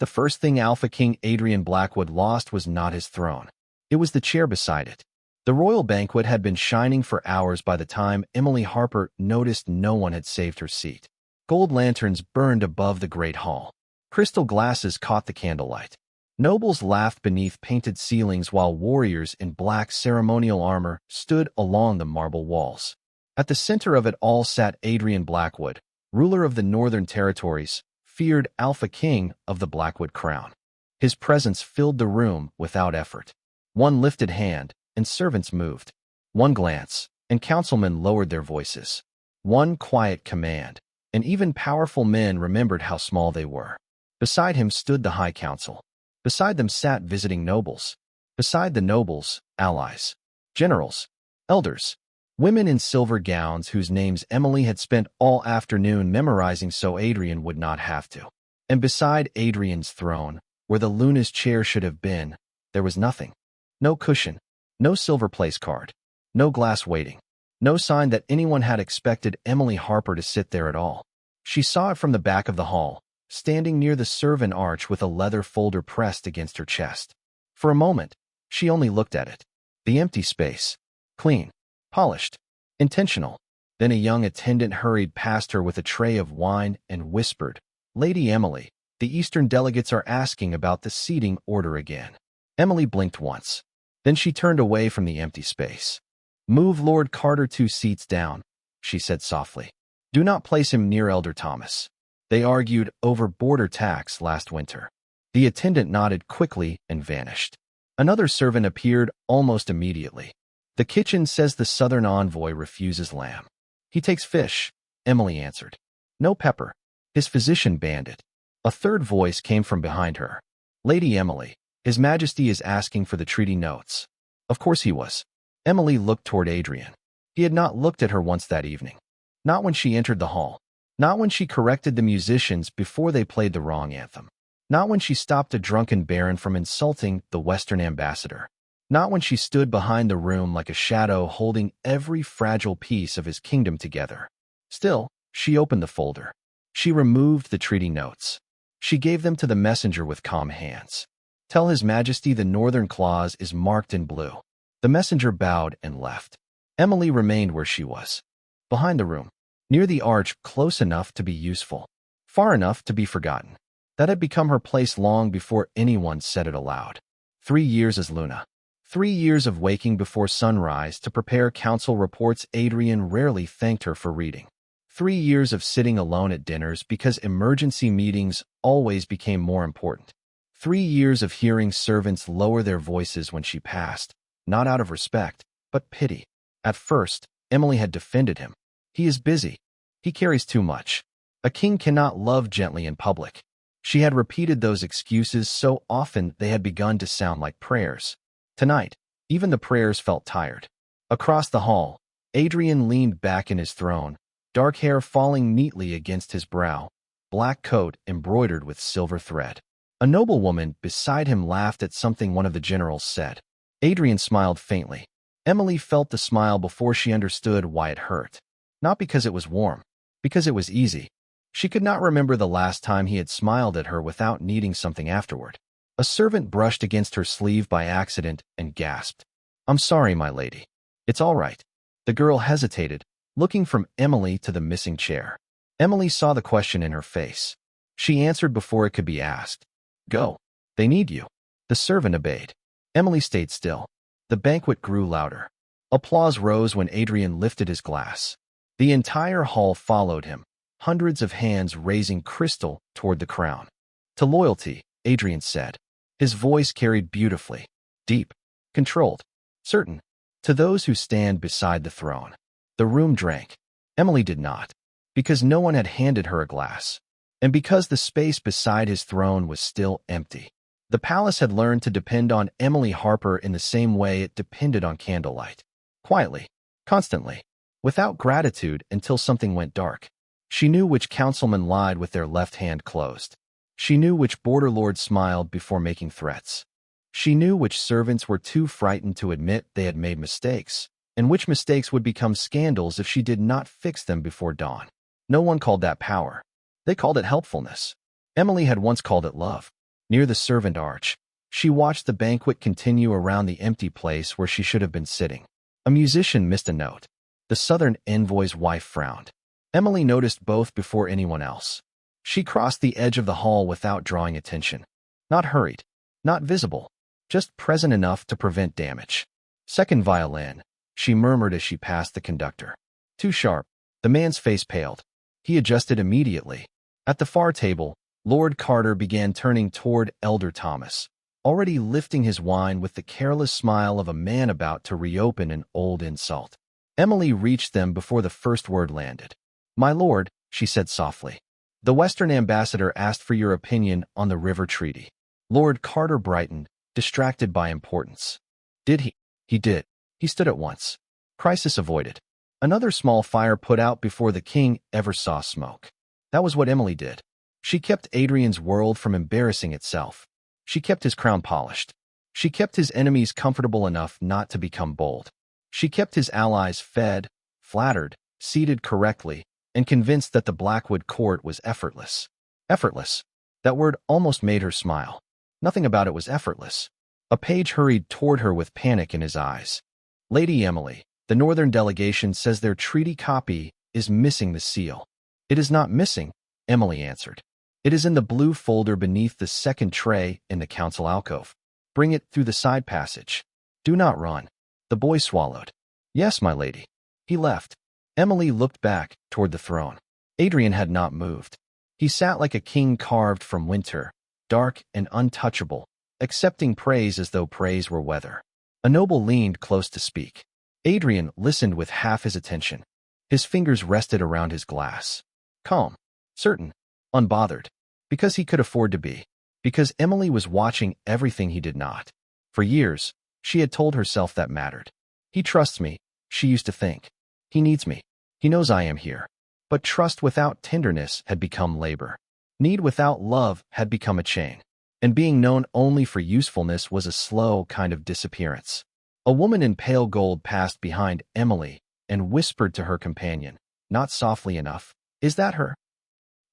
The first thing Alpha King Adrian Blackwood lost was not his throne. It was the chair beside it. The royal banquet had been shining for hours by the time Emily Harper noticed no one had saved her seat. Gold lanterns burned above the great hall. Crystal glasses caught the candlelight. Nobles laughed beneath painted ceilings while warriors in black ceremonial armor stood along the marble walls. At the center of it all sat Adrian Blackwood, ruler of the Northern Territories, feared Alpha King of the Blackwood Crown. His presence filled the room without effort. One lifted hand, and servants moved. One glance, and councilmen lowered their voices. One quiet command, and even powerful men remembered how small they were. Beside him stood the High Council. Beside them sat visiting nobles. Beside the nobles, allies, generals, elders, women in silver gowns whose names Emily had spent all afternoon memorizing so Adrian would not have to. And beside Adrian's throne, where the Luna's chair should have been, there was nothing. No cushion, no silver place card, no glass waiting, no sign that anyone had expected Emily Harper to sit there at all. She saw it from the back of the hall, standing near the servant arch with a leather folder pressed against her chest. For a moment, she only looked at it. The empty space. Clean, polished, intentional. Then a young attendant hurried past her with a tray of wine and whispered, "Lady Emily, the Eastern delegates are asking about the seating order again." Emily blinked once. Then she turned away from the empty space. "Move Lord Carter 2 seats down," she said softly. "Do not place him near Elder Thomas. They argued over border tax last winter." The attendant nodded quickly and vanished. Another servant appeared almost immediately. "The kitchen says the Southern envoy refuses lamb. He takes fish," Emily answered. "No pepper. His physician banned it." A third voice came from behind her. "Lady Emily, His Majesty is asking for the treaty notes." Of course he was. Emily looked toward Adrian. He had not looked at her once that evening. Not when she entered the hall. Not when she corrected the musicians before they played the wrong anthem. Not when she stopped a drunken baron from insulting the Western ambassador. Not when she stood behind the room like a shadow holding every fragile piece of his kingdom together. Still, she opened the folder. She removed the treaty notes. She gave them to the messenger with calm hands. "Tell His Majesty the Northern Clause is marked in blue." The messenger bowed and left. Emily remained where she was. Behind the room. Near the arch, close enough to be useful. Far enough to be forgotten. That had become her place long before anyone said it aloud. 3 years as Luna. 3 years of waking before sunrise to prepare council reports Adrian rarely thanked her for reading. 3 years of sitting alone at dinners because emergency meetings always became more important. 3 years of hearing servants lower their voices when she passed, not out of respect, but pity. At first, Emily had defended him. He is busy. He carries too much. A king cannot love gently in public. She had repeated those excuses so often they had begun to sound like prayers. Tonight, even the prayers felt tired. Across the hall, Adrian leaned back in his throne, dark hair falling neatly against his brow, black coat embroidered with silver thread. A noblewoman beside him laughed at something one of the generals said. Adrian smiled faintly. Emily felt the smile before she understood why it hurt. Not because it was warm, because it was easy. She could not remember the last time he had smiled at her without needing something afterward. A servant brushed against her sleeve by accident and gasped. "I'm sorry, my lady." "It's all right." The girl hesitated, looking from Emily to the missing chair. Emily saw the question in her face. She answered before it could be asked. "Go. They need you." The servant obeyed. Emily stayed still. The banquet grew louder. Applause rose when Adrian lifted his glass. The entire hall followed him, hundreds of hands raising crystal toward the crown. "To loyalty," Adrian said. His voice carried beautifully, deep, controlled, certain, to those who stand beside the throne. The room drank. Emily did not, because no one had handed her a glass, and because the space beside his throne was still empty. The palace had learned to depend on Emily Harper in the same way it depended on candlelight. Quietly, constantly, without gratitude until something went dark. She knew which councilmen lied with their left hand closed. She knew which border lord smiled before making threats. She knew which servants were too frightened to admit they had made mistakes, and which mistakes would become scandals if she did not fix them before dawn. No one called that power. They called it helpfulness. Emily had once called it love. near the servant arch. She watched the banquet continue around the empty place where she should have been sitting. A musician missed a note. The Southern envoy's wife frowned. Emily noticed both before anyone else. She crossed the edge of the hall without drawing attention. Not hurried, not visible, just present enough to prevent damage. Second violin, she murmured as she passed the conductor. Too sharp. The man's face paled. He adjusted immediately. At the far table, Lord Carter began turning toward Elder Thomas, already lifting his wine with the careless smile of a man about to reopen an old insult. Emily reached them before the first word landed. "My lord," she said softly, "the Western ambassador asked for your opinion on the river treaty." Lord Carter brightened, distracted by importance. "Did he?" "He did." He stood at once. Crisis avoided. Another small fire put out before the king ever saw smoke. That was what Emily did. She kept Adrian's world from embarrassing itself. She kept his crown polished. She kept his enemies comfortable enough not to become bold. She kept his allies fed, flattered, seated correctly, and convinced that the Blackwood court was effortless. Effortless. That word almost made her smile. Nothing about it was effortless. A page hurried toward her with panic in his eyes. "Lady Emily, the Northern delegation says their treaty copy is missing the seal." "It is not missing," Emily answered. "It is in the blue folder beneath the second tray in the council alcove. Bring it through the side passage. Do not run." The boy swallowed. "Yes, my lady." He left. Emily looked back toward the throne. Adrian had not moved. He sat like a king carved from winter, dark and untouchable, accepting praise as though praise were weather. A noble leaned close to speak. Adrian listened with half his attention. His fingers rested around his glass. Calm, certain, unbothered, because he could afford to be, because Emily was watching everything he did not. For years, she had told herself that mattered. He trusts me, she used to think. He needs me. He knows I am here. But trust without tenderness had become labor. Need without love had become a chain. And being known only for usefulness was a slow kind of disappearance. A woman in pale gold passed behind Emily and whispered to her companion, not softly enough, "Is that her?"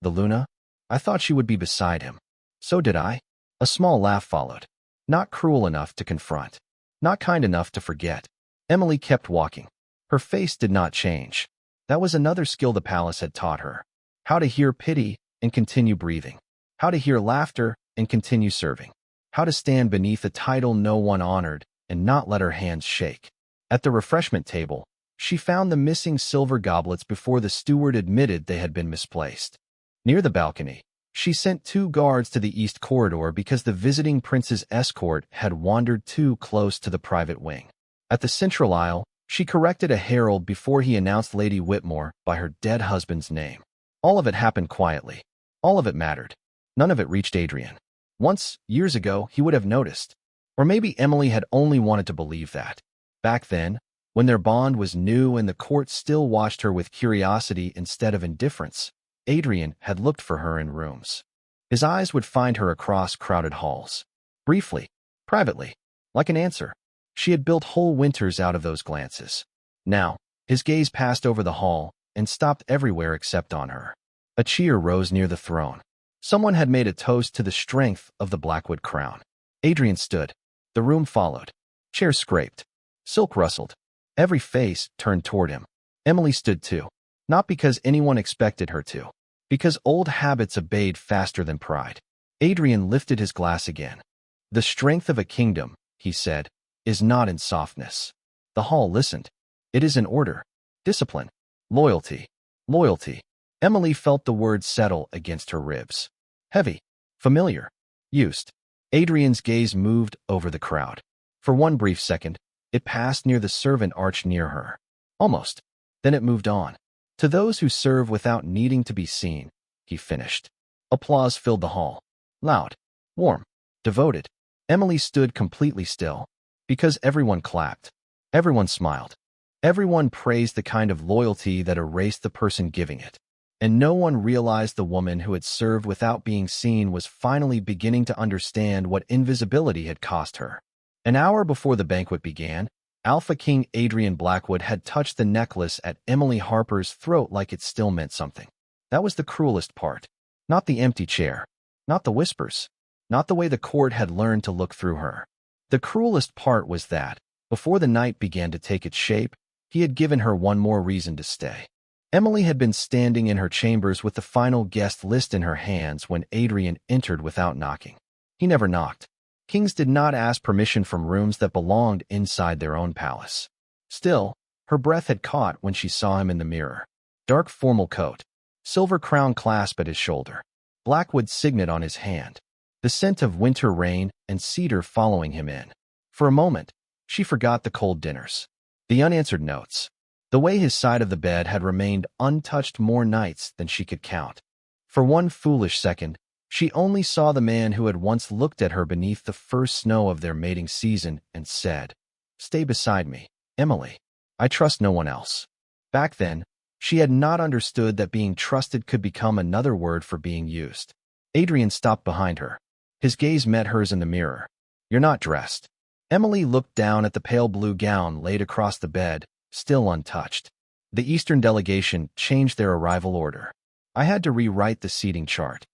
"The Luna? I thought she would be beside him." "So did I." A small laugh followed. Not cruel enough to confront. Not kind enough to forget. Emily kept walking. Her face did not change. That was another skill the palace had taught her. How to hear pity and continue breathing. How to hear laughter and continue serving. How to stand beneath a title no one honored and not let her hands shake. At the refreshment table, she found the missing silver goblets before the steward admitted they had been misplaced. Near the balcony, she sent 2 guards to the east corridor because the visiting prince's escort had wandered too close to the private wing. At the central aisle, she corrected a herald before he announced Lady Whitmore by her dead husband's name. All of it happened quietly. All of it mattered. None of it reached Adrian. Once, years ago, he would have noticed. Or maybe Emily had only wanted to believe that. Back then, when their bond was new and the court still watched her with curiosity instead of indifference, Adrian had looked for her in rooms. His eyes would find her across crowded halls. Briefly, privately, like an answer. She had built whole winters out of those glances. Now, his gaze passed over the hall and stopped everywhere except on her. A cheer rose near the throne. Someone had made a toast to the strength of the Blackwood crown. Adrian stood. The room followed. Chairs scraped. Silk rustled. Every face turned toward him. Emily stood too. Not because anyone expected her to. Because old habits obeyed faster than pride. Adrian lifted his glass again. "The strength of a kingdom," he said, "is not in softness." The hall listened. "It is in order. Discipline. Loyalty. Loyalty." Emily felt the words settle against her ribs. Heavy. Familiar. Used. Adrian's gaze moved over the crowd. For one brief second, it passed near the servant arch near her. Almost. Then it moved on. "To those who serve without needing to be seen," he finished. Applause filled the hall. Loud. Warm. Devoted. Emily stood completely still. Because everyone clapped. Everyone smiled. Everyone praised the kind of loyalty that erased the person giving it. And no one realized the woman who had served without being seen was finally beginning to understand what invisibility had cost her. An hour before the banquet began, Alpha King Adrian Blackwood had touched the necklace at Emily Harper's throat like it still meant something. That was the cruelest part. Not the empty chair. Not the whispers. not the way the court had learned to look through her. The cruelest part was that, before the night began to take its shape, he had given her one more reason to stay. Emily had been standing in her chambers with the final guest list in her hands when Adrian entered without knocking. He never knocked. Kings did not ask permission from rooms that belonged inside their own palace. Still, her breath had caught when she saw him in the mirror. Dark formal coat, silver crown clasp at his shoulder, blackwood signet on his hand, the scent of winter rain and cedar following him in. For a moment, she forgot the cold dinners, the unanswered notes, the way his side of the bed had remained untouched more nights than she could count. For one foolish second, she only saw the man who had once looked at her beneath the first snow of their mating season and said, "Stay beside me, Emily. I trust no one else." Back then, she had not understood that being trusted could become another word for being used. Adrian stopped behind her. His gaze met hers in the mirror. "You're not dressed." Emily looked down at the pale blue gown laid across the bed, still untouched. The Eastern delegation changed their arrival order. I had to rewrite the seating chart.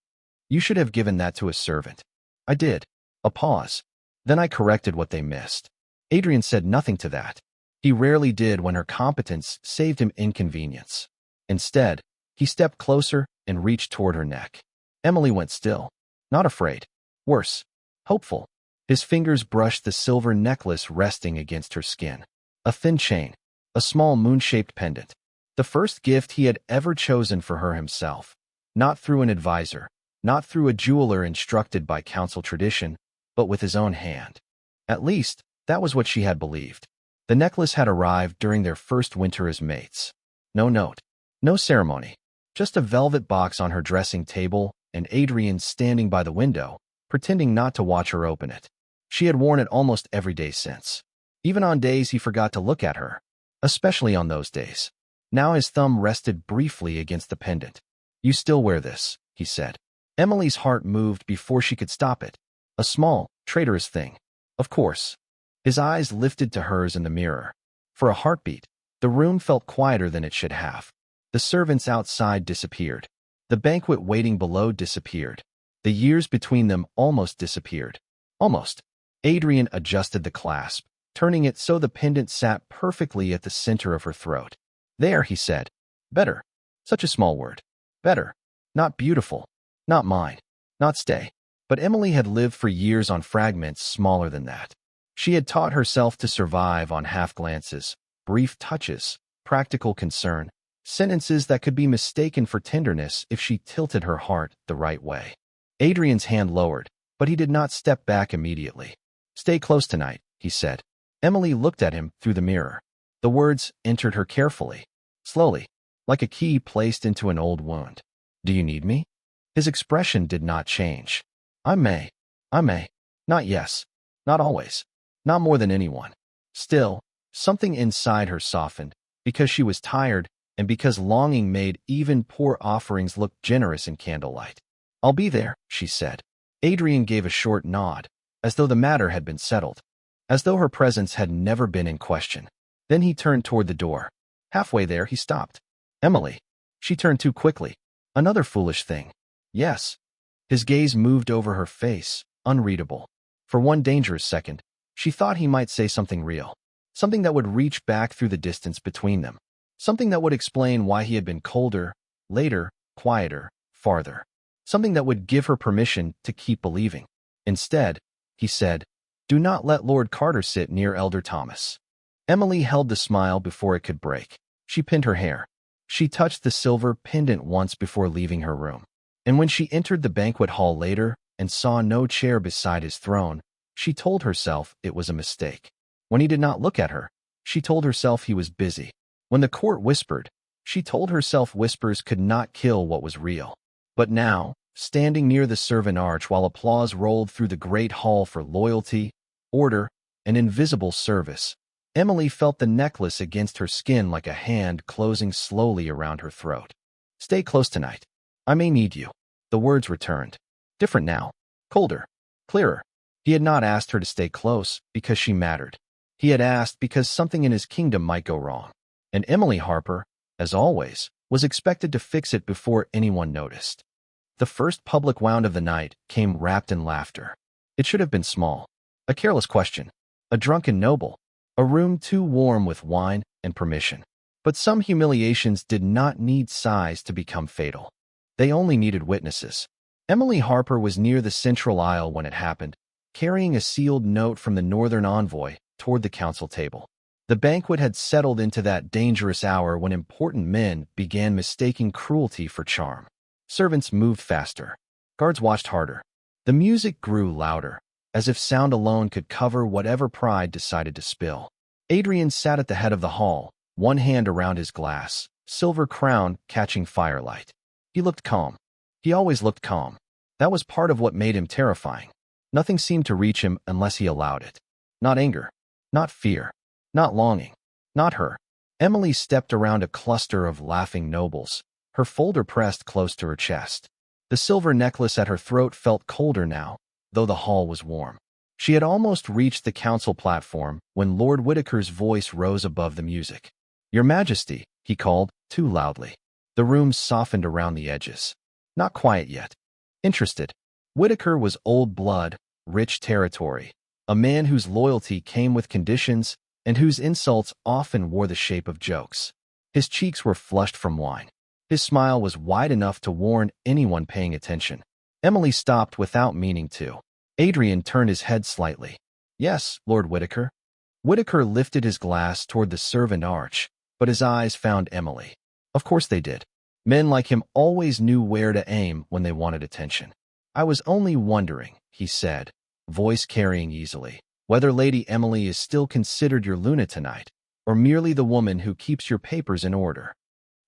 You should have given that to a servant. I did. A pause. Then I corrected what they missed. Adrian said nothing to that. He rarely did when her competence saved him inconvenience. Instead, he stepped closer and reached toward her neck. Emily went still. Not afraid. Worse. Hopeful. His fingers brushed the silver necklace resting against her skin. A thin chain. A small moon-shaped pendant. The first gift he had ever chosen for her himself. Not through an advisor. Not through a jeweler instructed by council tradition, but with his own hand. At least, that was what she had believed. The necklace had arrived during their first winter as mates. No note. No ceremony. Just a velvet box on her dressing table and Adrian standing by the window, pretending not to watch her open it. She had worn it almost every day since. Even on days he forgot to look at her. Especially on those days. Now his thumb rested briefly against the pendant. "You still wear this," he said. Emily's heart moved before she could stop it. A small, traitorous thing. Of course. His eyes lifted to hers in the mirror. For a heartbeat, the room felt quieter than it should have. The servants outside disappeared. The banquet waiting below disappeared. The years between them almost disappeared. Almost. Adrian adjusted the clasp, turning it so the pendant sat perfectly at the center of her throat. "There," he said. "Better." Such a small word. Better. Not beautiful. Not mine. Not stay. But Emily had lived for years on fragments smaller than that. She had taught herself to survive on half-glances, brief touches, practical concern, sentences that could be mistaken for tenderness if she tilted her heart the right way. Adrian's hand lowered, but he did not step back immediately. "Stay close tonight," he said. Emily looked at him through the mirror. The words entered her carefully, slowly, like a key placed into an old wound. "Do you need me?" His expression did not change. I may. Not yes. Not always. Not more than anyone." Still, something inside her softened, because she was tired and because longing made even poor offerings look generous in candlelight. "I'll be there," she said. Adrian gave a short nod, as though the matter had been settled, as though her presence had never been in question. Then he turned toward the door. Halfway there, he stopped. "Emily." She turned too quickly. "Another foolish thing." "Yes." His gaze moved over her face, unreadable. For one dangerous second, she thought he might say something real, something that would reach back through the distance between them, something that would explain why he had been colder, later, quieter, farther, something that would give her permission to keep believing. Instead, he said, "Do not let Lord Carter sit near Elder Thomas." Emily held the smile before it could break. She pinned her hair. She touched the silver pendant once before leaving her room. And when she entered the banquet hall later and saw no chair beside his throne, she told herself it was a mistake. When he did not look at her, she told herself he was busy. When the court whispered, she told herself whispers could not kill what was real. But now, standing near the servant arch while applause rolled through the great hall for loyalty, order, and invisible service, Emily felt the necklace against her skin like a hand closing slowly around her throat. "Stay close tonight. I may need you." The words returned. Different now. Colder. Clearer. He had not asked her to stay close because she mattered. He had asked because something in his kingdom might go wrong. And Emily Harper, as always, was expected to fix it before anyone noticed. The first public wound of the night came wrapped in laughter. It should have been small. A careless question. A drunken noble. A room too warm with wine and permission. But some humiliations did not need size to become fatal. They only needed witnesses. Emily Harper was near the central aisle when it happened, carrying a sealed note from the northern envoy toward the council table. The banquet had settled into that dangerous hour when important men began mistaking cruelty for charm. Servants moved faster. Guards watched harder. The music grew louder, as if sound alone could cover whatever pride decided to spill. Adrian sat at the head of the hall, one hand around his glass, silver crown catching firelight. He looked calm. He always looked calm. That was part of what made him terrifying. Nothing seemed to reach him unless he allowed it. Not anger. Not fear. Not longing. Not her. Emily stepped around a cluster of laughing nobles, her folder pressed close to her chest. The silver necklace at her throat felt colder now, though the hall was warm. She had almost reached the council platform when Lord Whitaker's voice rose above the music. "Your Majesty," he called, too loudly. The room softened around the edges. Not quiet yet. Interested. Whitaker was old blood, rich territory, a man whose loyalty came with conditions and whose insults often wore the shape of jokes. His cheeks were flushed from wine. His smile was wide enough to warn anyone paying attention. Emily stopped without meaning to. Adrian turned his head slightly. "Yes, Lord Whitaker." Whitaker lifted his glass toward the servant arch, but his eyes found Emily. Of course they did. Men like him always knew where to aim when they wanted attention. "I was only wondering," he said, voice carrying easily, "whether Lady Emily is still considered your Luna tonight, or merely the woman who keeps your papers in order."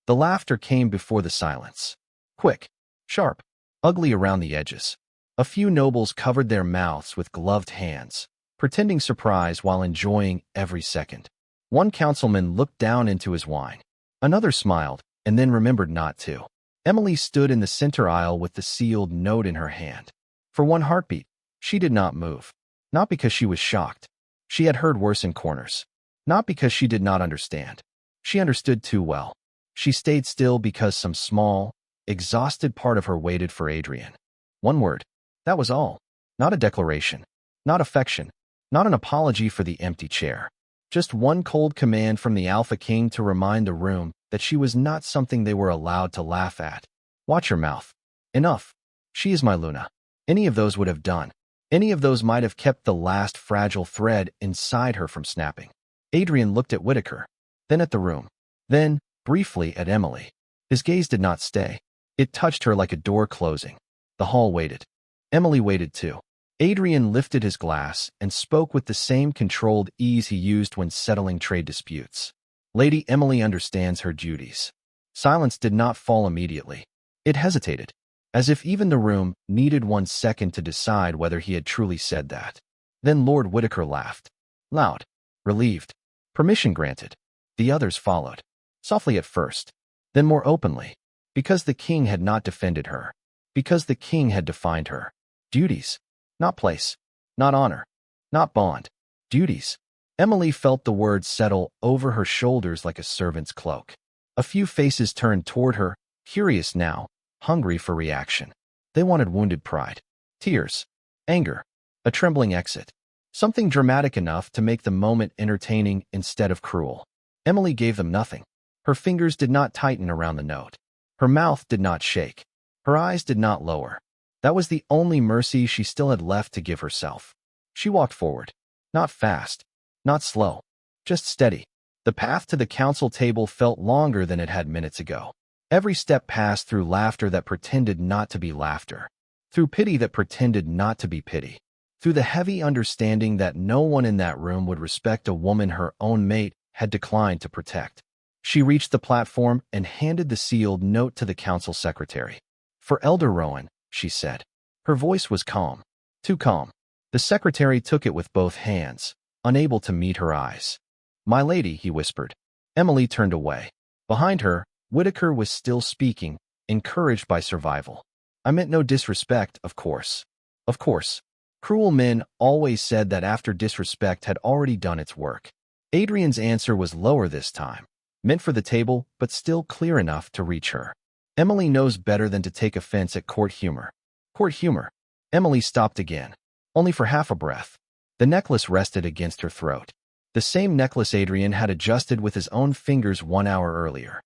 The laughter came before the silence. Quick, sharp, ugly around the edges. A few nobles covered their mouths with gloved hands, pretending surprise while enjoying every second. One councilman looked down into his wine. Another smiled, and then remembered not to. Emily stood in the center aisle with the sealed note in her hand. For one heartbeat, she did not move. Not because she was shocked. She had heard worse in corners. Not because she did not understand. She understood too well. She stayed still because some small, exhausted part of her waited for Adrian. One word. That was all. Not a declaration. Not affection. Not an apology for the empty chair. Just one cold command from the Alpha King to remind the room that she was not something they were allowed to laugh at. "Watch your mouth. Enough. She is my Luna." Any of those would have done. Any of those might have kept the last fragile thread inside her from snapping. Adrian looked at Whitaker, then at the room, then, briefly, at Emily. His gaze did not stay. It touched her like a door closing. The hall waited. Emily waited too. Adrian lifted his glass and spoke with the same controlled ease he used when settling trade disputes. "Lady Emily understands her duties." Silence did not fall immediately. It hesitated, as if even the room needed 1 second to decide whether he had truly said that. Then Lord Whitaker laughed. Loud. Relieved. Permission granted. The others followed. Softly at first, then more openly. Because the king had not defended her. Because the king had defined her. Duties. Not place. Not honor. Not bond. Duties. Emily felt the words settle over her shoulders like a servant's cloak. A few faces turned toward her, curious now, hungry for reaction. They wanted wounded pride. Tears. Anger. A trembling exit. Something dramatic enough to make the moment entertaining instead of cruel. Emily gave them nothing. Her fingers did not tighten around the note. Her mouth did not shake. Her eyes did not lower. That was the only mercy she still had left to give herself. She walked forward. Not fast. Not slow. Just steady. The path to the council table felt longer than it had minutes ago. Every step passed through laughter that pretended not to be laughter. Through pity that pretended not to be pity. Through the heavy understanding that no one in that room would respect a woman her own mate had declined to protect. She reached the platform and handed the sealed note to the council secretary. "For Elder Rowan," she said. Her voice was calm. Too calm. The secretary took it with both hands, unable to meet her eyes. "My lady," he whispered. Emily turned away. Behind her, Whitaker was still speaking, encouraged by survival. "I meant no disrespect, of course. Of course. Cruel men always said that after disrespect had already done its work." Adrian's answer was lower this time, meant for the table, but still clear enough to reach her. Emily knows better than to take offense at court humor. Court humor. Emily stopped again, only for half a breath. The necklace rested against her throat. The same necklace Adrian had adjusted with his own fingers 1 hour earlier.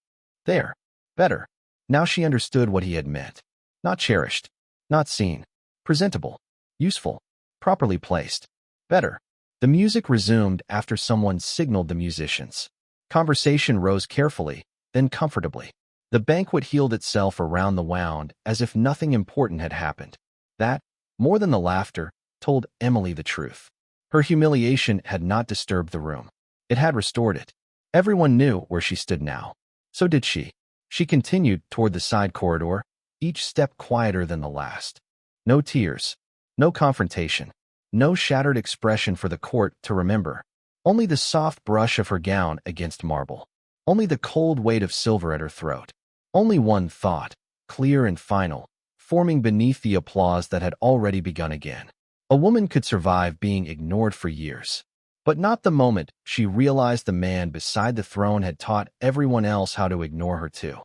There. Better. Now she understood what he had meant. Not cherished. Not seen. Presentable. Useful. Properly placed. Better. The music resumed after someone signaled the musicians. Conversation rose carefully, then comfortably. The banquet healed itself around the wound as if nothing important had happened. That, more than the laughter, told Emily the truth. Her humiliation had not disturbed the room. It had restored it. Everyone knew where she stood now. So did she. She continued toward the side corridor, each step quieter than the last. No tears. No confrontation. No shattered expression for the court to remember. Only the soft brush of her gown against marble. Only the cold weight of silver at her throat. Only one thought, clear and final, forming beneath the applause that had already begun again. A woman could survive being ignored for years. But not the moment she realized the man beside the throne had taught everyone else how to ignore her too.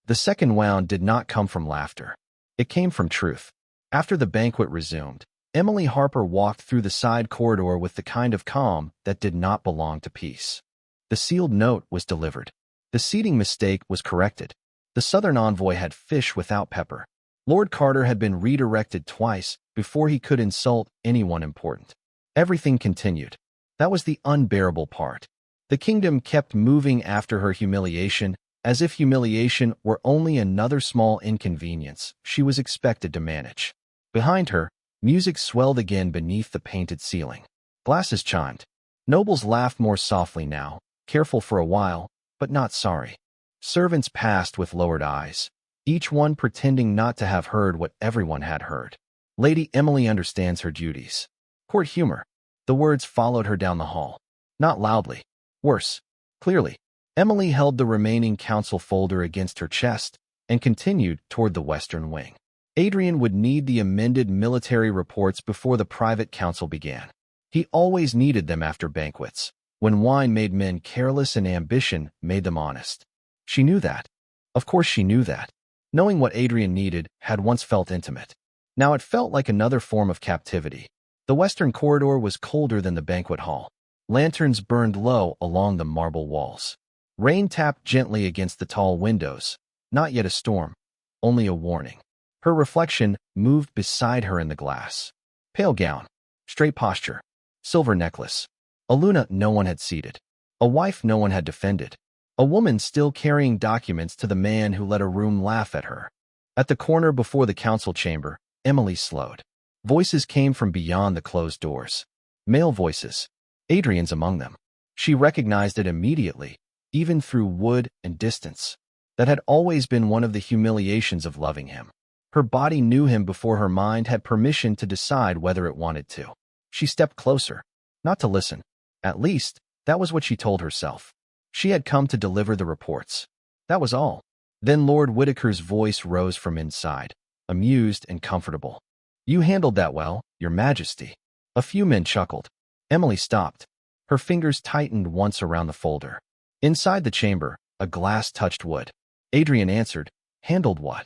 The second wound did not come from laughter. It came from truth. After the banquet resumed, Emily Harper walked through the side corridor with the kind of calm that did not belong to peace. The sealed note was delivered. The seating mistake was corrected. The Southern envoy had fish without pepper. Lord Carter had been redirected twice before he could insult anyone important. Everything continued. That was the unbearable part. The kingdom kept moving after her humiliation, as if humiliation were only another small inconvenience she was expected to manage. Behind her, music swelled again beneath the painted ceiling. Glasses chimed. Nobles laughed more softly now, careful for a while, but not sorry. Servants passed with lowered eyes, each one pretending not to have heard what everyone had heard. Lady Emily understands her duties. Court humor. The words followed her down the hall. Not loudly. Worse. Clearly. Emily held the remaining council folder against her chest and continued toward the western wing. Adrian would need the amended military reports before the private council began. He always needed them after banquets, when wine made men careless and ambition made them honest. She knew that. Of course she knew that. Knowing what Adrian needed had once felt intimate. Now it felt like another form of captivity. The western corridor was colder than the banquet hall. Lanterns burned low along the marble walls. Rain tapped gently against the tall windows. Not yet a storm, only a warning. Her reflection moved beside her in the glass. Pale gown, straight posture, silver necklace. A Luna no one had seated. A wife no one had defended. A woman still carrying documents to the man who let a room laugh at her. At the corner before the council chamber, Emily slowed. Voices came from beyond the closed doors. Male voices. Adrian's among them. She recognized it immediately, even through wood and distance. That had always been one of the humiliations of loving him. Her body knew him before her mind had permission to decide whether it wanted to. She stepped closer, not to listen. At least, that was what she told herself. She had come to deliver the reports. That was all. Then Lord Whitaker's voice rose from inside, amused and comfortable. You handled that well, Your Majesty. A few men chuckled. Emily stopped. Her fingers tightened once around the folder. Inside the chamber, a glass touched wood. Adrian answered, handled what?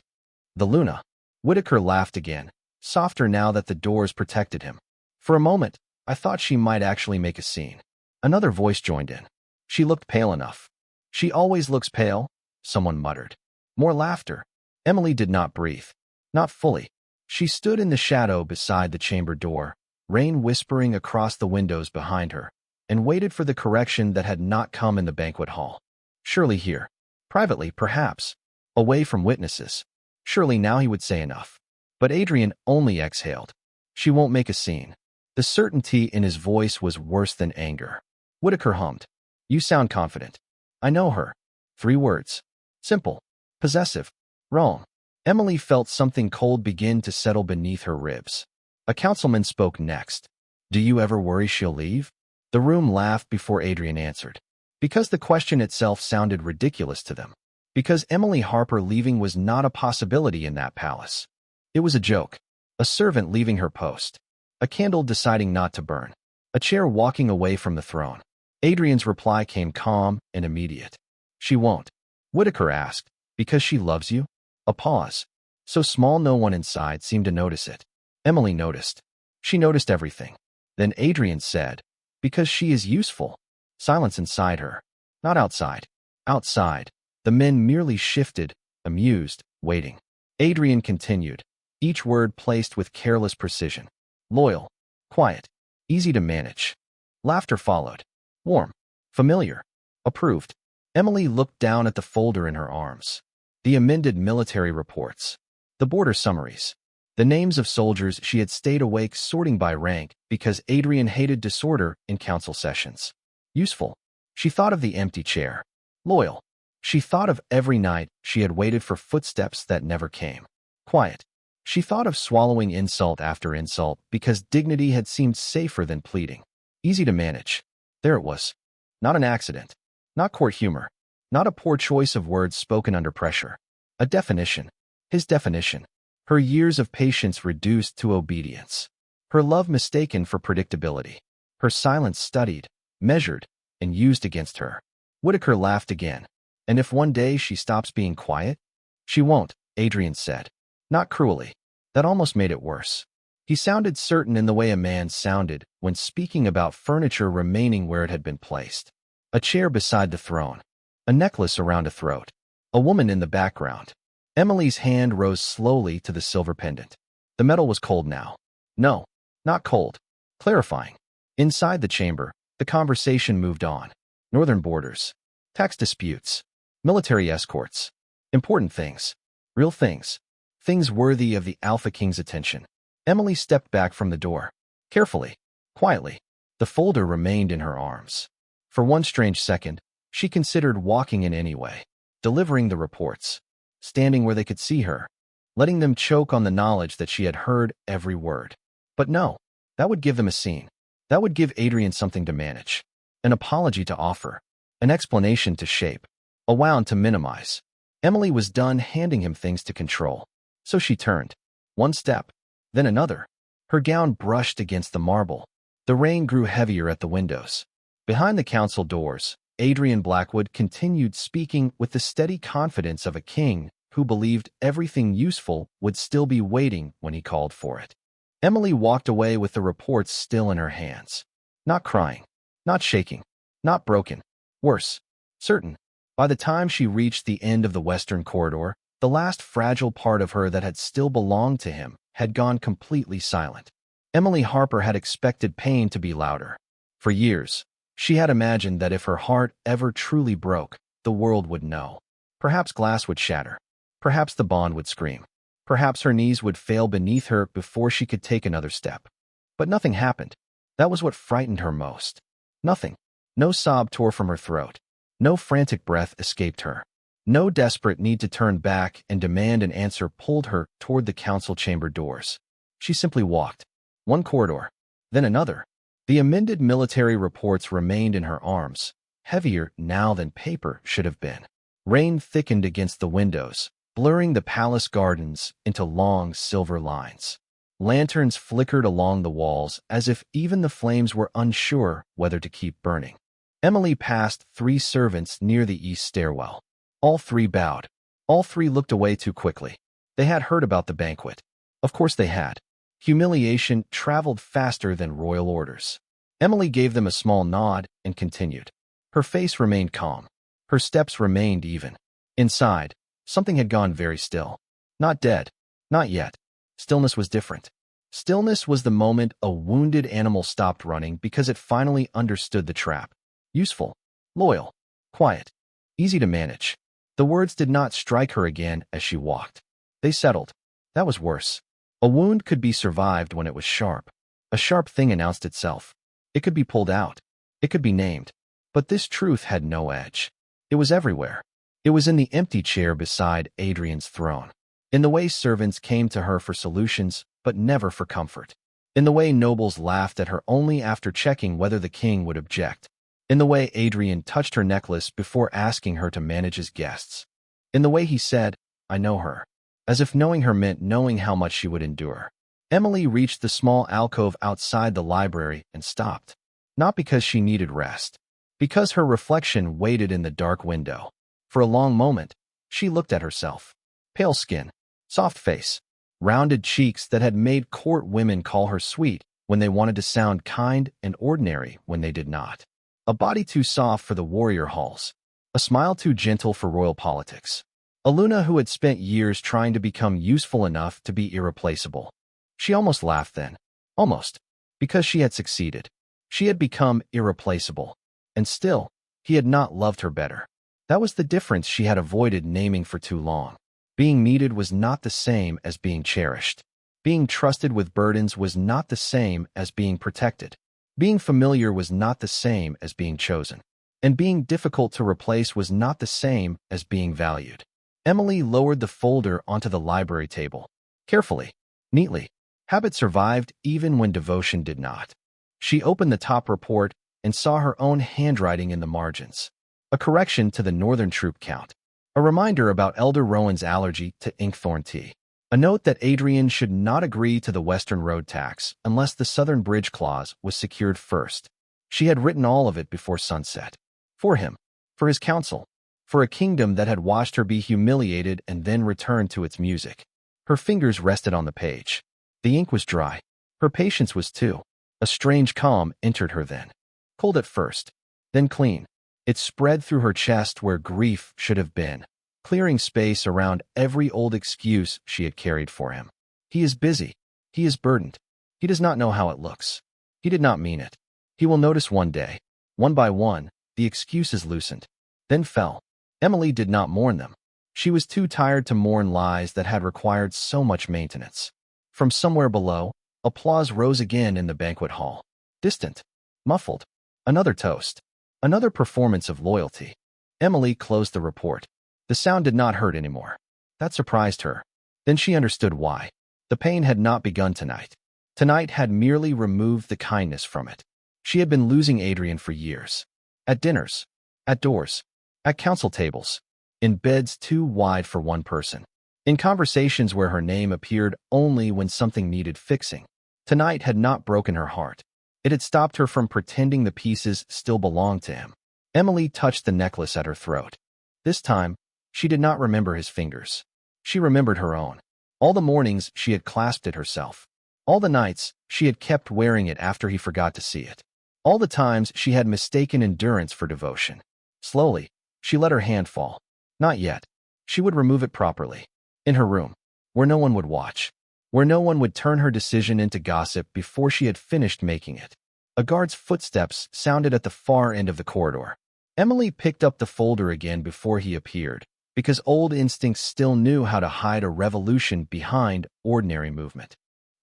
The Luna. Whitaker laughed again, softer now that the doors protected him. For a moment, I thought she might actually make a scene. Another voice joined in. She looked pale enough. She always looks pale, someone muttered. More laughter. Emily did not breathe. Not fully. She stood in the shadow beside the chamber door, rain whispering across the windows behind her, and waited for the correction that had not come in the banquet hall. Surely here. Privately, perhaps. Away from witnesses. Surely now he would say enough. But Adrian only exhaled. She won't make a scene. The certainty in his voice was worse than anger. Whitaker hummed. You sound confident. I know her. 3 words. Simple. Possessive. Wrong. Emily felt something cold begin to settle beneath her ribs. A councilman spoke next. Do you ever worry she'll leave? The room laughed before Adrian answered. Because the question itself sounded ridiculous to them. Because Emily Harper leaving was not a possibility in that palace. It was a joke. A servant leaving her post. A candle deciding not to burn. A chair walking away from the throne. Adrian's reply came calm and immediate. She won't. Whitaker asked, because she loves you? A pause. So small no one inside seemed to notice it. Emily noticed. She noticed everything. Then Adrian said, "Because she is useful." Silence inside her. Not outside. Outside. The men merely shifted, amused, waiting. Adrian continued, each word placed with careless precision. Loyal. Quiet. Easy to manage. Laughter followed. Warm. Familiar. Approved. Emily looked down at the folder in her arms. The amended military reports. The border summaries. The names of soldiers she had stayed awake sorting by rank because Adrian hated disorder in council sessions. Useful. She thought of the empty chair. Loyal. She thought of every night she had waited for footsteps that never came. Quiet. She thought of swallowing insult after insult because dignity had seemed safer than pleading. Easy to manage. There it was. Not an accident. Not court humor. Not a poor choice of words spoken under pressure. A definition. His definition. Her years of patience reduced to obedience. Her love mistaken for predictability. Her silence studied, measured, and used against her. Whitaker laughed again. And if one day she stops being quiet? She won't, Adrian said. Not cruelly. That almost made it worse. He sounded certain in the way a man sounded when speaking about furniture remaining where it had been placed. A chair beside the throne. A necklace around a throat. A woman in the background. Emily's hand rose slowly to the silver pendant. The metal was cold now. No, not cold. Clarifying. Inside the chamber, the conversation moved on. Northern borders. Tax disputes. Military escorts. Important things. Real things. Things worthy of the Alpha King's attention. Emily stepped back from the door. Carefully. Quietly. The folder remained in her arms. For one strange second, she considered walking in anyway. Delivering the reports. Standing where they could see her. Letting them choke on the knowledge that she had heard every word. But no. That would give them a scene. That would give Adrian something to manage. An apology to offer. An explanation to shape. A wound to minimize. Emily was done handing him things to control. So she turned. One step. Then another. Her gown brushed against the marble. The rain grew heavier at the windows. Behind the council doors, Adrian Blackwood continued speaking with the steady confidence of a king who believed everything useful would still be waiting when he called for it. Emily walked away with the reports still in her hands. Not crying. Not shaking. Not broken. Worse. Certain. By the time she reached the end of the western corridor, the last fragile part of her that had still belonged to him had gone completely silent. Emily Harper had expected pain to be louder. For years, she had imagined that if her heart ever truly broke, the world would know. Perhaps glass would shatter. Perhaps the bond would scream. Perhaps her knees would fail beneath her before she could take another step. But nothing happened. That was what frightened her most. Nothing. No sob tore from her throat. No frantic breath escaped her. No desperate need to turn back and demand an answer pulled her toward the council chamber doors. She simply walked. One corridor. Then another. The amended military reports remained in her arms, heavier now than paper should have been. Rain thickened against the windows, blurring the palace gardens into long silver lines. Lanterns flickered along the walls as if even the flames were unsure whether to keep burning. Emily passed 3 servants near the east stairwell. All 3 bowed. All 3 looked away too quickly. They had heard about the banquet. Of course they had. Humiliation traveled faster than royal orders. Emily gave them a small nod and continued. Her face remained calm. Her steps remained even. Inside, something had gone very still. Not dead. Not yet. Stillness was different. Stillness was the moment a wounded animal stopped running because it finally understood the trap. Useful. Loyal. Quiet. Easy to manage. The words did not strike her again as she walked. They settled. That was worse. A wound could be survived when it was sharp. A sharp thing announced itself. It could be pulled out. It could be named. But this truth had no edge. It was everywhere. It was in the empty chair beside Adrian's throne. In the way servants came to her for solutions, but never for comfort. In the way nobles laughed at her only after checking whether the king would object. In the way Adrian touched her necklace before asking her to manage his guests. In the way he said, "I know her," as if knowing her meant knowing how much she would endure. Emily reached the small alcove outside the library and stopped. Not because she needed rest. Because her reflection waited in the dark window. For a long moment, she looked at herself. Pale skin, soft face, rounded cheeks that had made court women call her sweet when they wanted to sound kind and ordinary when they did not. A body too soft for the warrior halls. A smile too gentle for royal politics. A Luna who had spent years trying to become useful enough to be irreplaceable. She almost laughed then. Almost. Because she had succeeded. She had become irreplaceable. And still, he had not loved her better. That was the difference she had avoided naming for too long. Being needed was not the same as being cherished. Being trusted with burdens was not the same as being protected. Being familiar was not the same as being chosen. And being difficult to replace was not the same as being valued. Emily lowered the folder onto the library table. Carefully, neatly. Habit survived even when devotion did not. She opened the top report and saw her own handwriting in the margins. A correction to the Northern troop count. A reminder about Elder Rowan's allergy to inkthorn tea. A note that Adrian should not agree to the Western road tax unless the Southern Bridge Clause was secured first. She had written all of it before sunset. For him. For his counsel. For a kingdom that had watched her be humiliated and then returned to its music. Her fingers rested on the page. The ink was dry. Her patience was too. A strange calm entered her then. Cold at first. Then clean. It spread through her chest where grief should have been, clearing space around every old excuse she had carried for him. He is busy. He is burdened. He does not know how it looks. He did not mean it. He will notice one day. One by one, the excuses loosened. Then fell. Emily did not mourn them. She was too tired to mourn lies that had required so much maintenance. From somewhere below, applause rose again in the banquet hall. Distant. Muffled. Another toast. Another performance of loyalty. Emily closed the report. The sound did not hurt anymore. That surprised her. Then she understood why. The pain had not begun tonight. Tonight had merely removed the kindness from it. She had been losing Adrian for years. At dinners. At doors. At council tables. In beds too wide for one person. In conversations where her name appeared only when something needed fixing. Tonight had not broken her heart. It had stopped her from pretending the pieces still belonged to him. Emily touched the necklace at her throat. This time, she did not remember his fingers. She remembered her own. All the mornings she had clasped it herself. All the nights she had kept wearing it after he forgot to see it. All the times she had mistaken endurance for devotion. Slowly, she let her hand fall. Not yet. She would remove it properly. In her room, where no one would watch. Where no one would turn her decision into gossip before she had finished making it. A guard's footsteps sounded at the far end of the corridor. Emily picked up the folder again before he appeared, because old instincts still knew how to hide a revolution behind ordinary movement.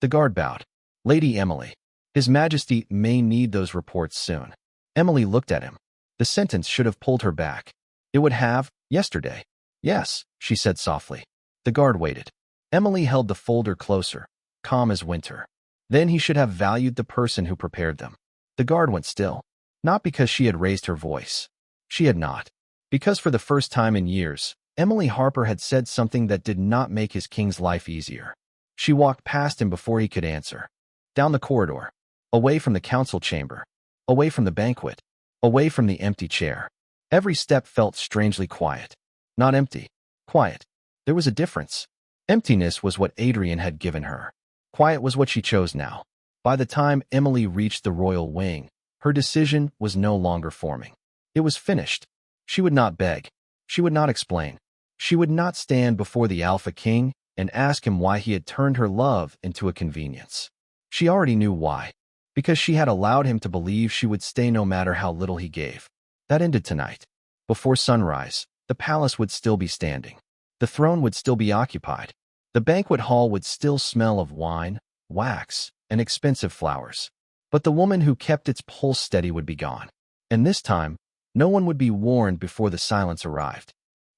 The guard bowed. Lady Emily. His Majesty may need those reports soon. Emily looked at him. The sentence should have pulled her back. It would have, yesterday. Yes, she said softly. The guard waited. Emily held the folder closer, calm as winter. Then he should have valued the person who prepared them. The guard went still. Not because she had raised her voice. She had not. Because for the first time in years, Emily Harper had said something that did not make his king's life easier. She walked past him before he could answer. Down the corridor. Away from the council chamber. Away from the banquet. Away from the empty chair. Every step felt strangely quiet. Not empty. Quiet. There was a difference. Emptiness was what Adrian had given her. Quiet was what she chose now. By the time Emily reached the royal wing, her decision was no longer forming. It was finished. She would not beg. She would not explain. She would not stand before the Alpha King and ask him why he had turned her love into a convenience. She already knew why. Because she had allowed him to believe she would stay no matter how little he gave. That ended tonight. Before sunrise, the palace would still be standing. The throne would still be occupied. The banquet hall would still smell of wine, wax, and expensive flowers. But the woman who kept its pulse steady would be gone. And this time, no one would be warned before the silence arrived.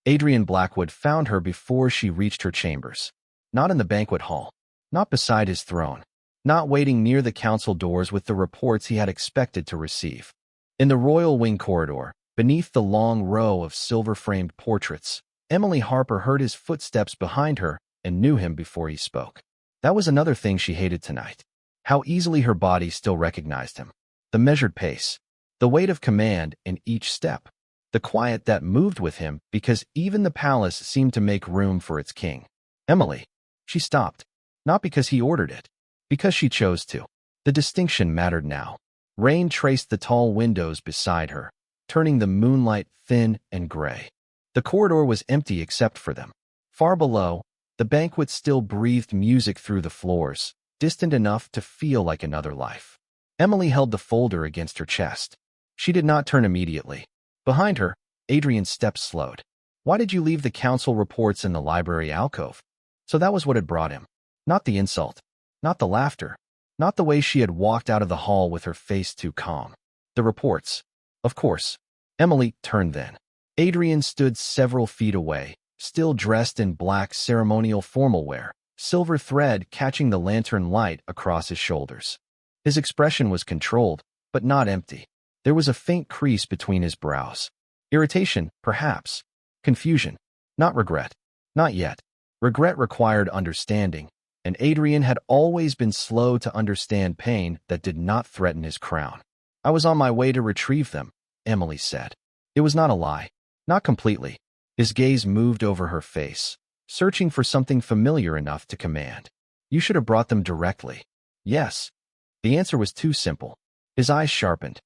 Adrian Blackwood found her before she reached her chambers. Not in the banquet hall. Not beside his throne. Not waiting near the council doors with the reports he had expected to receive. In the royal wing corridor, beneath the long row of silver-framed portraits, Emily Harper heard his footsteps behind her and knew him before he spoke. That was another thing she hated tonight. How easily her body still recognized him. The measured pace. The weight of command in each step. the quiet that moved with him because even the palace seemed to make room for its king. Emily. She stopped, not because he ordered it, because she chose to. The distinction mattered now. Rain traced the tall windows beside her, turning the moonlight thin and gray. The corridor was empty except for them. Far below, the banquet still breathed music through the floors, distant enough to feel like another life. Emily held the folder against her chest. She did not turn immediately. Behind her, Adrian's steps slowed. Why did you leave the council reports in the library alcove? So that was what had brought him. Not the insult, not the laughter, not the way she had walked out of the hall with her face too calm. The reports. Of course. Emily turned then. Adrian stood several feet away, still dressed in black ceremonial formal wear, silver thread catching the lantern light across his shoulders. His expression was controlled, but not empty. There was a faint crease between his brows. Irritation, perhaps. Confusion. Not regret. Not yet. Regret required understanding, and Adrian had always been slow to understand pain that did not threaten his crown. I was on my way to retrieve them, Emily said. It was not a lie. Not completely. His gaze moved over her face, searching for something familiar enough to command. You should have brought them directly. Yes. The answer was too simple. His eyes sharpened.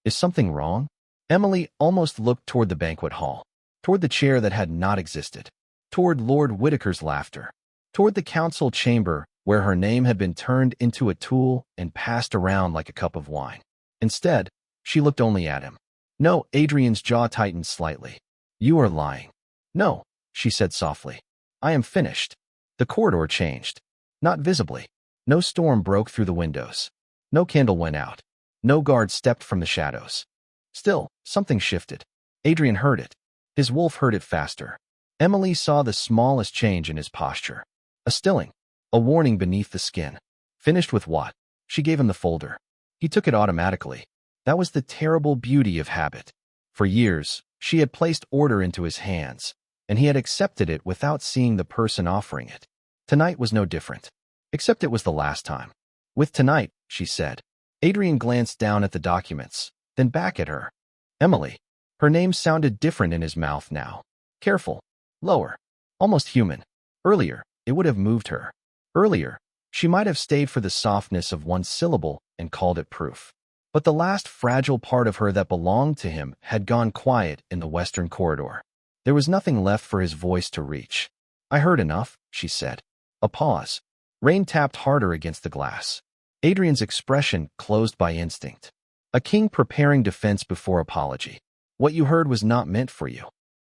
Is something wrong? Emily almost looked toward the banquet hall, toward the chair that had not existed, toward Lord Whitaker's laughter, toward the council chamber where her name had been turned into a tool and passed around like a cup of wine. Instead, she looked only at him. No, Adrian's jaw tightened slightly. You are lying. No, she said softly. I am finished. The corridor changed. Not visibly. No storm broke through the windows. No candle went out. No guard stepped from the shadows. Still, something shifted. Adrian heard it. His wolf heard it faster. Emily saw the smallest change in his posture. A stilling. A warning beneath the skin. Finished with what? She gave him the folder. He took it automatically. That was the terrible beauty of habit. For years, she had placed order into his hands, and he had accepted it without seeing the person offering it. Tonight was no different. Except it was the last time. With tonight, she said. Adrian glanced down at the documents, then back at her. Emily. Her name sounded different in his mouth now. Careful. Lower. Almost human. Earlier, it would have moved her. Earlier, she might have stayed for the softness of one syllable and called it proof. But the last fragile part of her that belonged to him had gone quiet in the western corridor. There was nothing left for his voice to reach. I heard enough, she said. A pause. Rain tapped harder against the glass. Adrian's expression closed by instinct. A king preparing defense before apology. What you heard was not meant for you.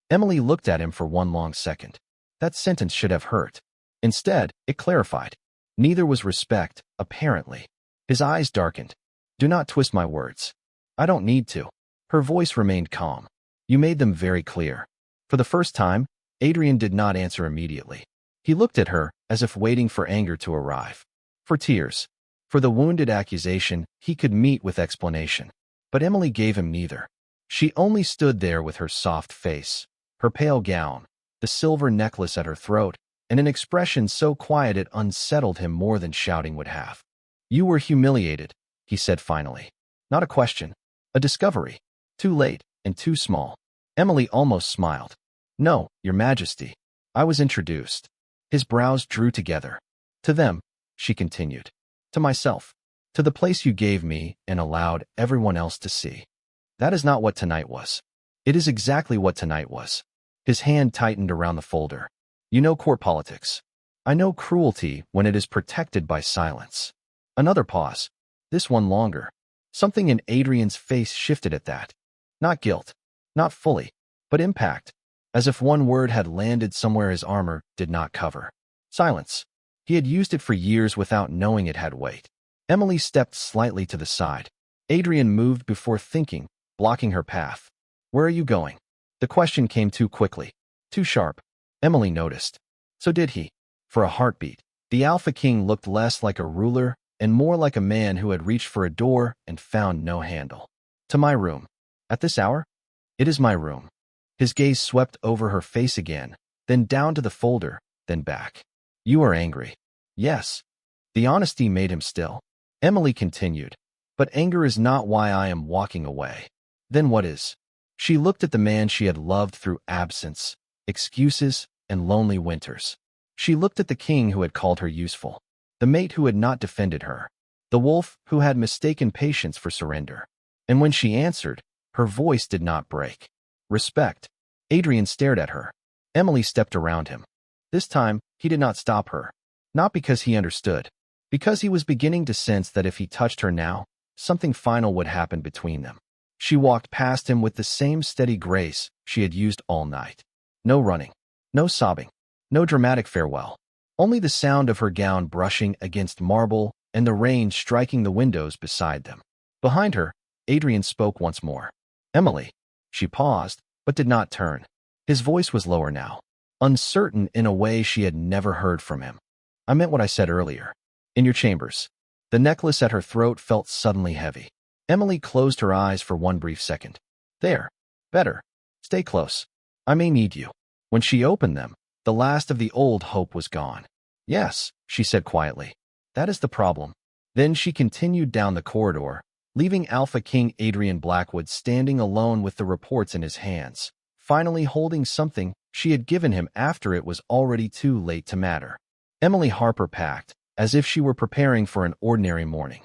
Emily looked at him for one long second. That sentence should have hurt. Instead, it clarified. Neither was respect, apparently. His eyes darkened. Do not twist my words. I don't need to. Her voice remained calm. You made them very clear. For the first time, Adrian did not answer immediately. He looked at her as if waiting for anger to arrive. For tears. For the wounded accusation, he could meet with explanation. But Emily gave him neither. She only stood there with her soft face, her pale gown, the silver necklace at her throat, and an expression so quiet it unsettled him more than shouting would have. You were humiliated, he said finally. Not a question. A discovery. Too late, and too small. Emily almost smiled. No, Your Majesty. I was introduced. His brows drew together. To them, she continued. To myself. To the place you gave me and allowed everyone else to see. That is not what tonight was. It is exactly what tonight was. His hand tightened around the folder. You know court politics. I know cruelty when it is protected by silence. Another pause. This one longer. Something in Adrian's face shifted at that. Not guilt. Not fully. But impact. As if one word had landed somewhere his armor did not cover. Silence. He had used it for years without knowing it had weight. Emily stepped slightly to the side. Adrian moved before thinking, blocking her path. Where are you going? The question came too quickly. Too sharp. Emily noticed. So did he. For a heartbeat. The Alpha King looked less like a ruler and more like a man who had reached for a door and found no handle. To my room. At this hour? It is my room. His gaze swept over her face again, then down to the folder, then back. You are angry. Yes. The honesty made him still. Emily continued. But anger is not why I am walking away. Then what is? She looked at the man she had loved through absence, excuses, and lonely winters. She looked at the king who had called her useful, the mate who had not defended her, the wolf who had mistaken patience for surrender. And when she answered, her voice did not break. Respect. Adrian stared at her. Emily stepped around him. This time, he did not stop her. Not because he understood, because he was beginning to sense that if he touched her now, something final would happen between them. She walked past him with the same steady grace she had used all night. No running, no sobbing, no dramatic farewell. Only the sound of her gown brushing against marble and the rain striking the windows beside them. Behind her, Adrian spoke once more. Emily. She paused, but did not turn. His voice was lower now, uncertain in a way she had never heard from him. I meant what I said earlier. In your chambers. The necklace at her throat felt suddenly heavy. Emily closed her eyes for one brief second. There. Better. Stay close. I may need you. When she opened them, the last of the old hope was gone. Yes, she said quietly. That is the problem. Then she continued down the corridor, leaving Alpha King Adrian Blackwood standing alone with the reports in his hands, finally holding something she had given him after it was already too late to matter. Emily Harper packed, as if she were preparing for an ordinary morning.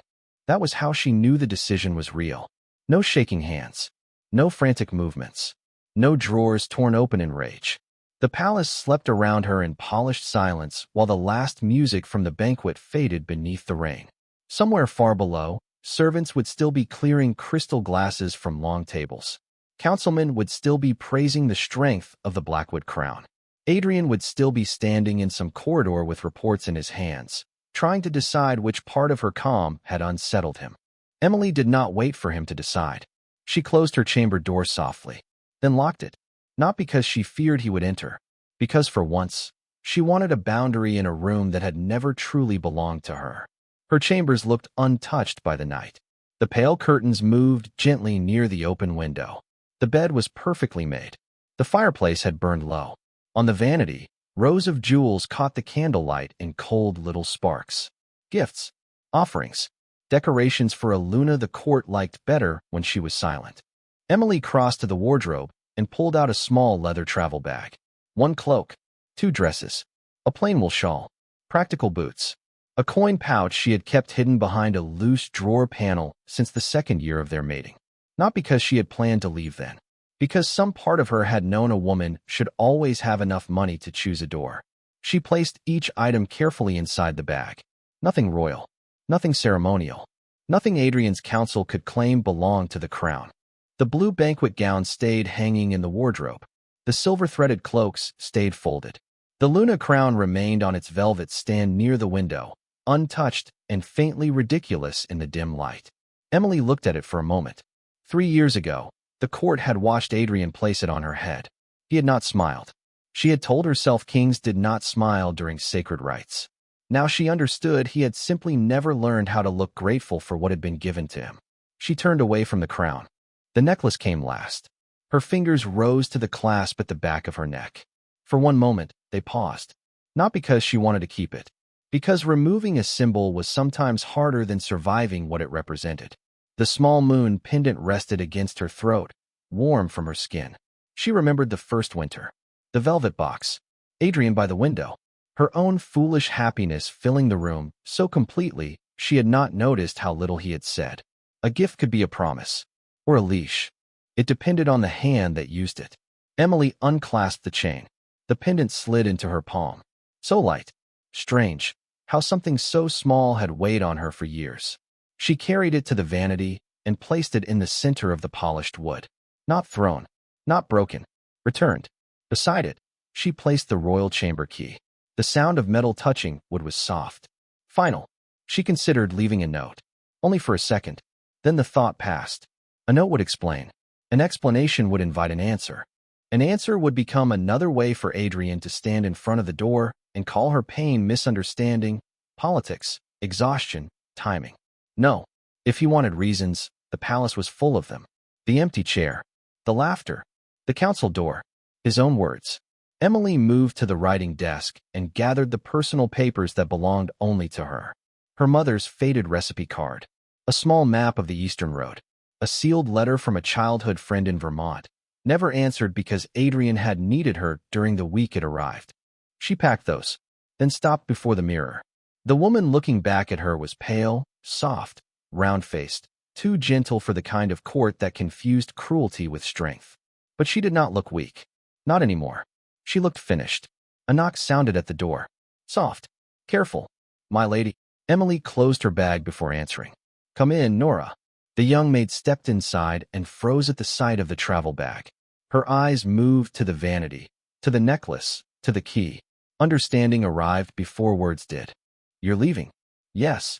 That was how she knew the decision was real. No shaking hands. No frantic movements. No drawers torn open in rage. The palace slept around her in polished silence while the last music from the banquet faded beneath the rain. Somewhere far below, servants would still be clearing crystal glasses from long tables. Councilmen would still be praising the strength of the Blackwood crown. Adrian would still be standing in some corridor with reports in his hands, trying to decide which part of her calm had unsettled him. Emily did not wait for him to decide. She closed her chamber door softly, then locked it, not because she feared he would enter, because for once, she wanted a boundary in a room that had never truly belonged to her. Her chambers looked untouched by the night. The pale curtains moved gently near the open window. The bed was perfectly made. The fireplace had burned low. On the vanity, rows of jewels caught the candlelight in cold little sparks. Gifts, offerings, decorations for a Luna the court liked better when she was silent. Emily crossed to the wardrobe and pulled out a small leather travel bag. One cloak, 2 dresses, a plain wool shawl, practical boots, a coin pouch she had kept hidden behind a loose drawer panel since the 2nd year of their mating. Not because she had planned to leave then, because some part of her had known a woman should always have enough money to choose a door. She placed each item carefully inside the bag. Nothing royal, nothing ceremonial, nothing Adrian's council could claim belonged to the crown. The blue banquet gown stayed hanging in the wardrobe. The silver-threaded cloaks stayed folded. The Luna crown remained on its velvet stand near the window, untouched and faintly ridiculous in the dim light. Emily looked at it for a moment. 3 years ago, the court had watched Adrian place it on her head. He had not smiled. She had told herself kings did not smile during sacred rites. Now she understood he had simply never learned how to look grateful for what had been given to him. She turned away from the crown. The necklace came last. Her fingers rose to the clasp at the back of her neck. For one moment, they paused. Not because she wanted to keep it, because removing a symbol was sometimes harder than surviving what it represented. The small moon pendant rested against her throat, warm from her skin. She remembered the first winter. The velvet box. Adrian by the window. Her own foolish happiness filling the room so completely she had not noticed how little he had said. A gift could be a promise. Or a leash. It depended on the hand that used it. Emily unclasped the chain. The pendant slid into her palm. So light. Strange. How something so small had weighed on her for years. She carried it to the vanity and placed it in the center of the polished wood. Not thrown, not broken, returned. Beside it, she placed the royal chamber key. The sound of metal touching wood was soft. Final. She considered leaving a note. Only for a second. Then the thought passed. A note would explain. An explanation would invite an answer. An answer would become another way for Adrian to stand in front of the door and call her pain misunderstanding, politics, exhaustion, timing. No. If he wanted reasons, the palace was full of them. The empty chair. The laughter. The council door. His own words. Emily moved to the writing desk and gathered the personal papers that belonged only to her. Her mother's faded recipe card. A small map of the Eastern Road. A sealed letter from a childhood friend in Vermont. Never answered because Adrian had needed her during the week it arrived. She packed those, then stopped before the mirror. The woman looking back at her was pale, soft, round-faced, too gentle for the kind of court that confused cruelty with strength. But she did not look weak. Not anymore. She looked finished. A knock sounded at the door. Soft. Careful. My lady. Emily closed her bag before answering. Come in, Nora. The young maid stepped inside and froze at the sight of the travel bag. Her eyes moved to the vanity, to the necklace, to the key. Understanding arrived before words did. You're leaving? Yes.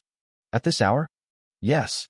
At this hour? Yes.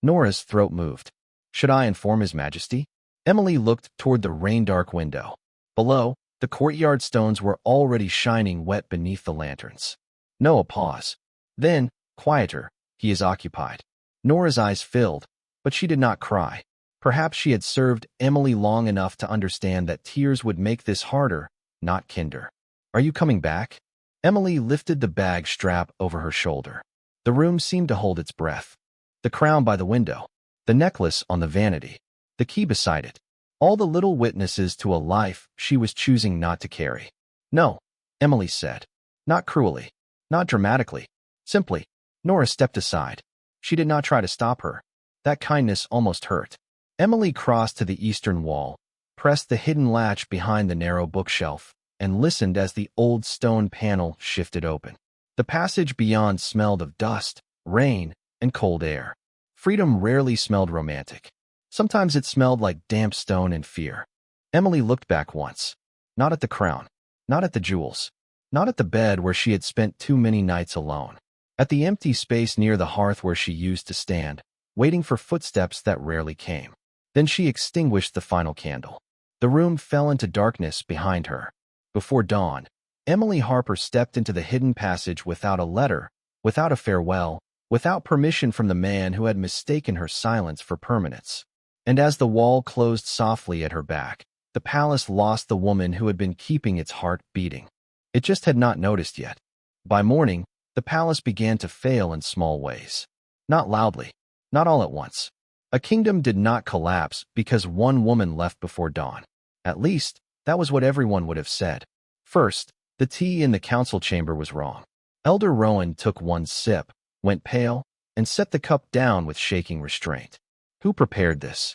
Nora's throat moved. Should I inform His Majesty? Emily looked toward the rain-dark window. Below, the courtyard stones were already shining wet beneath the lanterns. No, a pause. Then, quieter, he is occupied. Nora's eyes filled, but she did not cry. Perhaps she had served Emily long enough to understand that tears would make this harder, not kinder. Are you coming back? Emily lifted the bag strap over her shoulder. The room seemed to hold its breath. The crown by the window, the necklace on the vanity, the key beside it, all the little witnesses to a life she was choosing not to carry. No, Emily said. Not cruelly, not dramatically. Simply. Nora stepped aside. She did not try to stop her. That kindness almost hurt. Emily crossed to the eastern wall, pressed the hidden latch behind the narrow bookshelf, and listened as the old stone panel shifted open. The passage beyond smelled of dust, rain, and cold air. Freedom rarely smelled romantic. Sometimes it smelled like damp stone and fear. Emily looked back once. Not at the crown. Not at the jewels. Not at the bed where she had spent too many nights alone. At the empty space near the hearth where she used to stand, waiting for footsteps that rarely came. Then she extinguished the final candle. The room fell into darkness behind her. Before dawn, Emily Harper stepped into the hidden passage without a letter, without a farewell, without permission from the man who had mistaken her silence for permanence. And as the wall closed softly at her back, the palace lost the woman who had been keeping its heart beating. It just had not noticed yet. By morning, the palace began to fail in small ways. Not loudly, not all at once. A kingdom did not collapse because one woman left before dawn. At least, that was what everyone would have said. First, the tea in the council chamber was wrong. Elder Rowan took one sip, went pale, and set the cup down with shaking restraint. Who prepared this?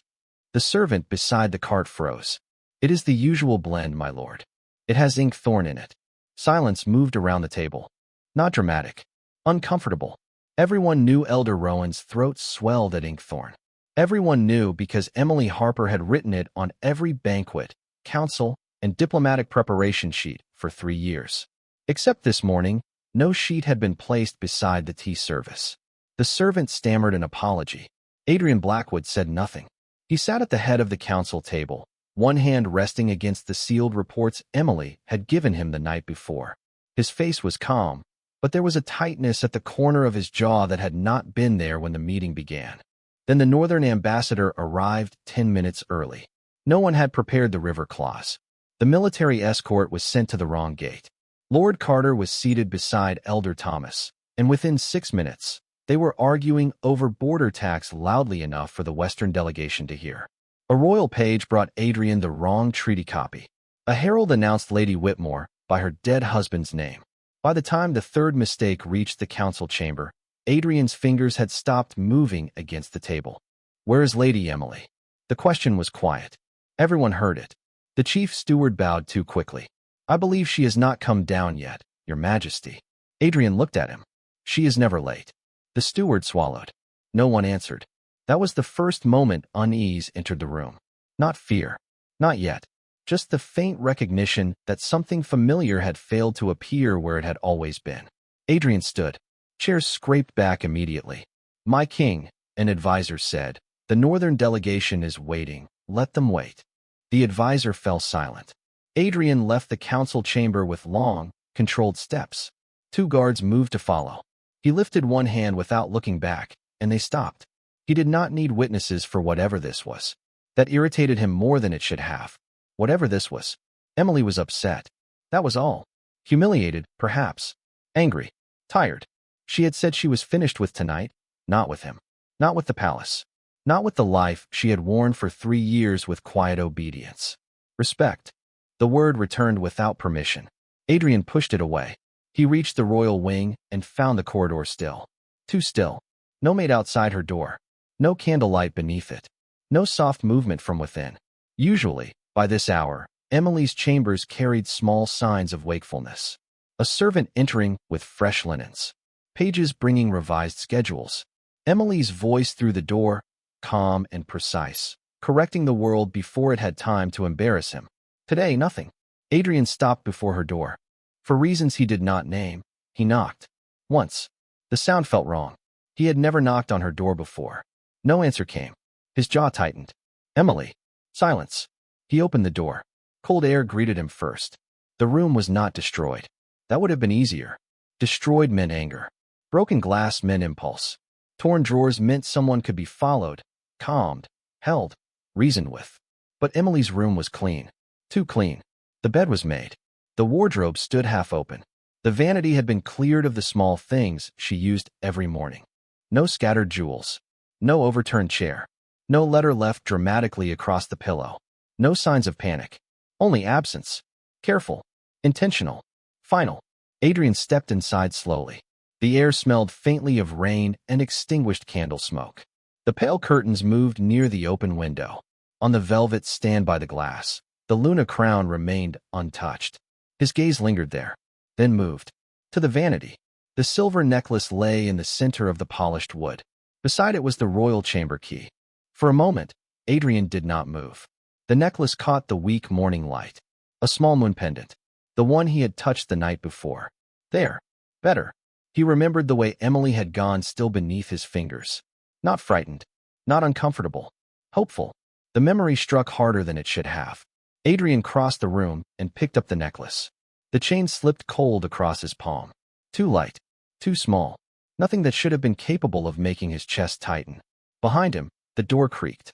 The servant beside the cart froze. It is the usual blend, my lord. It has inkthorn in it. Silence moved around the table. Not dramatic. Uncomfortable. Everyone knew Elder Rowan's throat swelled at inkthorn. Everyone knew because Emily Harper had written it on every banquet, council, and diplomatic preparation sheet for 3 years. Except this morning, no sheet had been placed beside the tea service. The servant stammered an apology. Adrian Blackwood said nothing. He sat at the head of the council table, one hand resting against the sealed reports Emily had given him the night before. His face was calm, but there was a tightness at the corner of his jaw that had not been there when the meeting began. Then the Northern ambassador arrived 10 minutes early. No one had prepared the river clause. The military escort was sent to the wrong gate. Lord Carter was seated beside Elder Thomas, and within 6 minutes, they were arguing over border tax loudly enough for the Western delegation to hear. A royal page brought Adrian the wrong treaty copy. A herald announced Lady Whitmore by her dead husband's name. By the time the third mistake reached the council chamber, Adrian's fingers had stopped moving against the table. Where is Lady Emily? The question was quiet. Everyone heard it. The chief steward bowed too quickly. I believe she has not come down yet, Your Majesty. Adrian looked at him. She is never late. The steward swallowed. No one answered. That was the first moment unease entered the room. Not fear. Not yet. Just the faint recognition that something familiar had failed to appear where it had always been. Adrian stood. Chairs scraped back immediately. My king, an advisor said, the northern delegation is waiting. Let them wait. The advisor fell silent. Adrian left the council chamber with long, controlled steps. 2 guards moved to follow. He lifted one hand without looking back, and they stopped. He did not need witnesses for whatever this was. That irritated him more than it should have. Whatever this was. Emily was upset. That was all. Humiliated, perhaps. Angry. Tired. She had said she was finished with tonight, not with him. Not with the palace. Not with the life she had worn for 3 years with quiet obedience. Respect. The word returned without permission. Adrian pushed it away. He reached the royal wing and found the corridor still. Too still. No maid outside her door. No candlelight beneath it. No soft movement from within. Usually, by this hour, Emily's chambers carried small signs of wakefulness. A servant entering with fresh linens. Pages bringing revised schedules. Emily's voice through the door, calm and precise, correcting the world before it had time to embarrass him. Today, nothing. Adrian stopped before her door. For reasons he did not name, he knocked. Once. The sound felt wrong. He had never knocked on her door before. No answer came. His jaw tightened. Emily. Silence. He opened the door. Cold air greeted him first. The room was not destroyed. That would have been easier. Destroyed meant anger. Broken glass meant impulse. Torn drawers meant someone could be followed, calmed, held, reasoned with. But Emily's room was clean. Too clean. The bed was made. The wardrobe stood half open. The vanity had been cleared of the small things she used every morning. No scattered jewels. No overturned chair. No letter left dramatically across the pillow. No signs of panic. Only absence. Careful. Intentional. Final. Adrian stepped inside slowly. The air smelled faintly of rain and extinguished candle smoke. The pale curtains moved near the open window. On the velvet stand by the glass, the Luna crown remained untouched. His gaze lingered there, then moved. To the vanity. The silver necklace lay in the center of the polished wood. Beside it was the royal chamber key. For a moment, Adrian did not move. The necklace caught the weak morning light. A small moon pendant. The one he had touched the night before. There. Better. He remembered the way Emily had gone still beneath his fingers. Not frightened. Not uncomfortable. Hopeful. The memory struck harder than it should have. Adrian crossed the room and picked up the necklace. The chain slipped cold across his palm. Too light. Too small. Nothing that should have been capable of making his chest tighten. Behind him, the door creaked.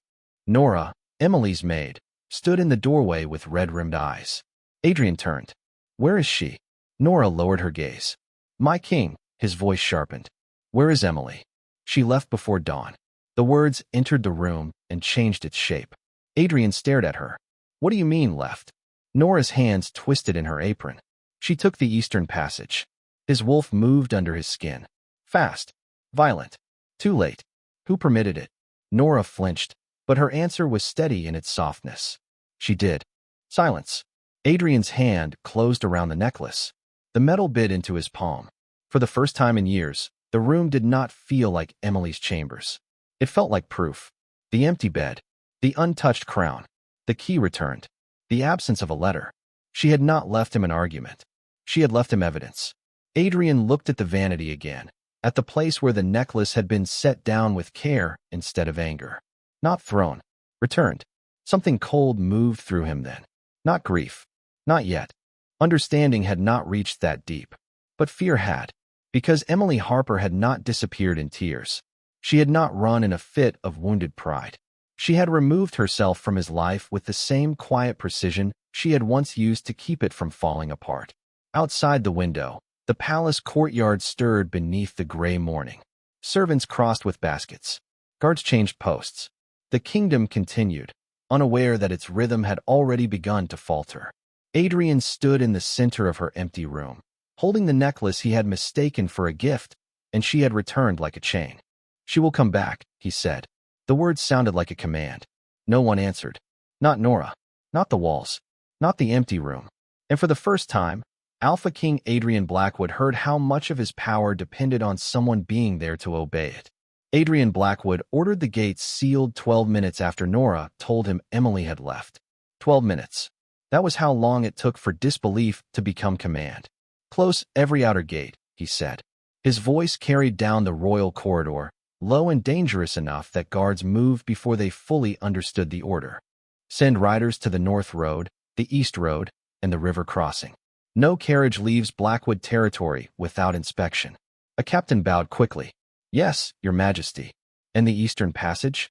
Nora, Emily's maid, stood in the doorway with red-rimmed eyes. Adrian turned. Where is she? Nora lowered her gaze. My king, his voice sharpened. Where is Emily? She left before dawn. The words entered the room and changed its shape. Adrian stared at her. What do you mean, left? Nora's hands twisted in her apron. She took the eastern passage. His wolf moved under his skin. Fast. Violent. Too late. Who permitted it? Nora flinched, but her answer was steady in its softness. She did. Silence. Adrian's hand closed around the necklace. The metal bit into his palm. For the first time in years, the room did not feel like Emily's chambers. It felt like proof. The empty bed. The untouched crown. The key returned. The absence of a letter. She had not left him an argument. She had left him evidence. Adrian looked at the vanity again, at the place where the necklace had been set down with care instead of anger. Not thrown. Returned. Something cold moved through him then. Not grief. Not yet. Understanding had not reached that deep. But fear had. Because Emily Harper had not disappeared in tears. She had not run in a fit of wounded pride. She had removed herself from his life with the same quiet precision she had once used to keep it from falling apart. Outside the window, the palace courtyard stirred beneath the gray morning. Servants crossed with baskets. Guards changed posts. The kingdom continued, unaware that its rhythm had already begun to falter. Adrian stood in the center of her empty room, holding the necklace he had mistaken for a gift, and she had returned like a chain. She will come back, he said. The words sounded like a command. No one answered. Not Nora. Not the walls. Not the empty room. And for the first time, Alpha King Adrian Blackwood heard how much of his power depended on someone being there to obey it. Adrian Blackwood ordered the gates sealed 12 minutes after Nora told him Emily had left. 12 minutes. That was how long it took for disbelief to become command. Close every outer gate, he said. His voice carried down the royal corridor, low and dangerous enough that guards moved before they fully understood the order. Send riders to the North Road, the East Road, and the river crossing. No carriage leaves Blackwood territory without inspection. A captain bowed quickly. Yes, Your Majesty. And the Eastern Passage?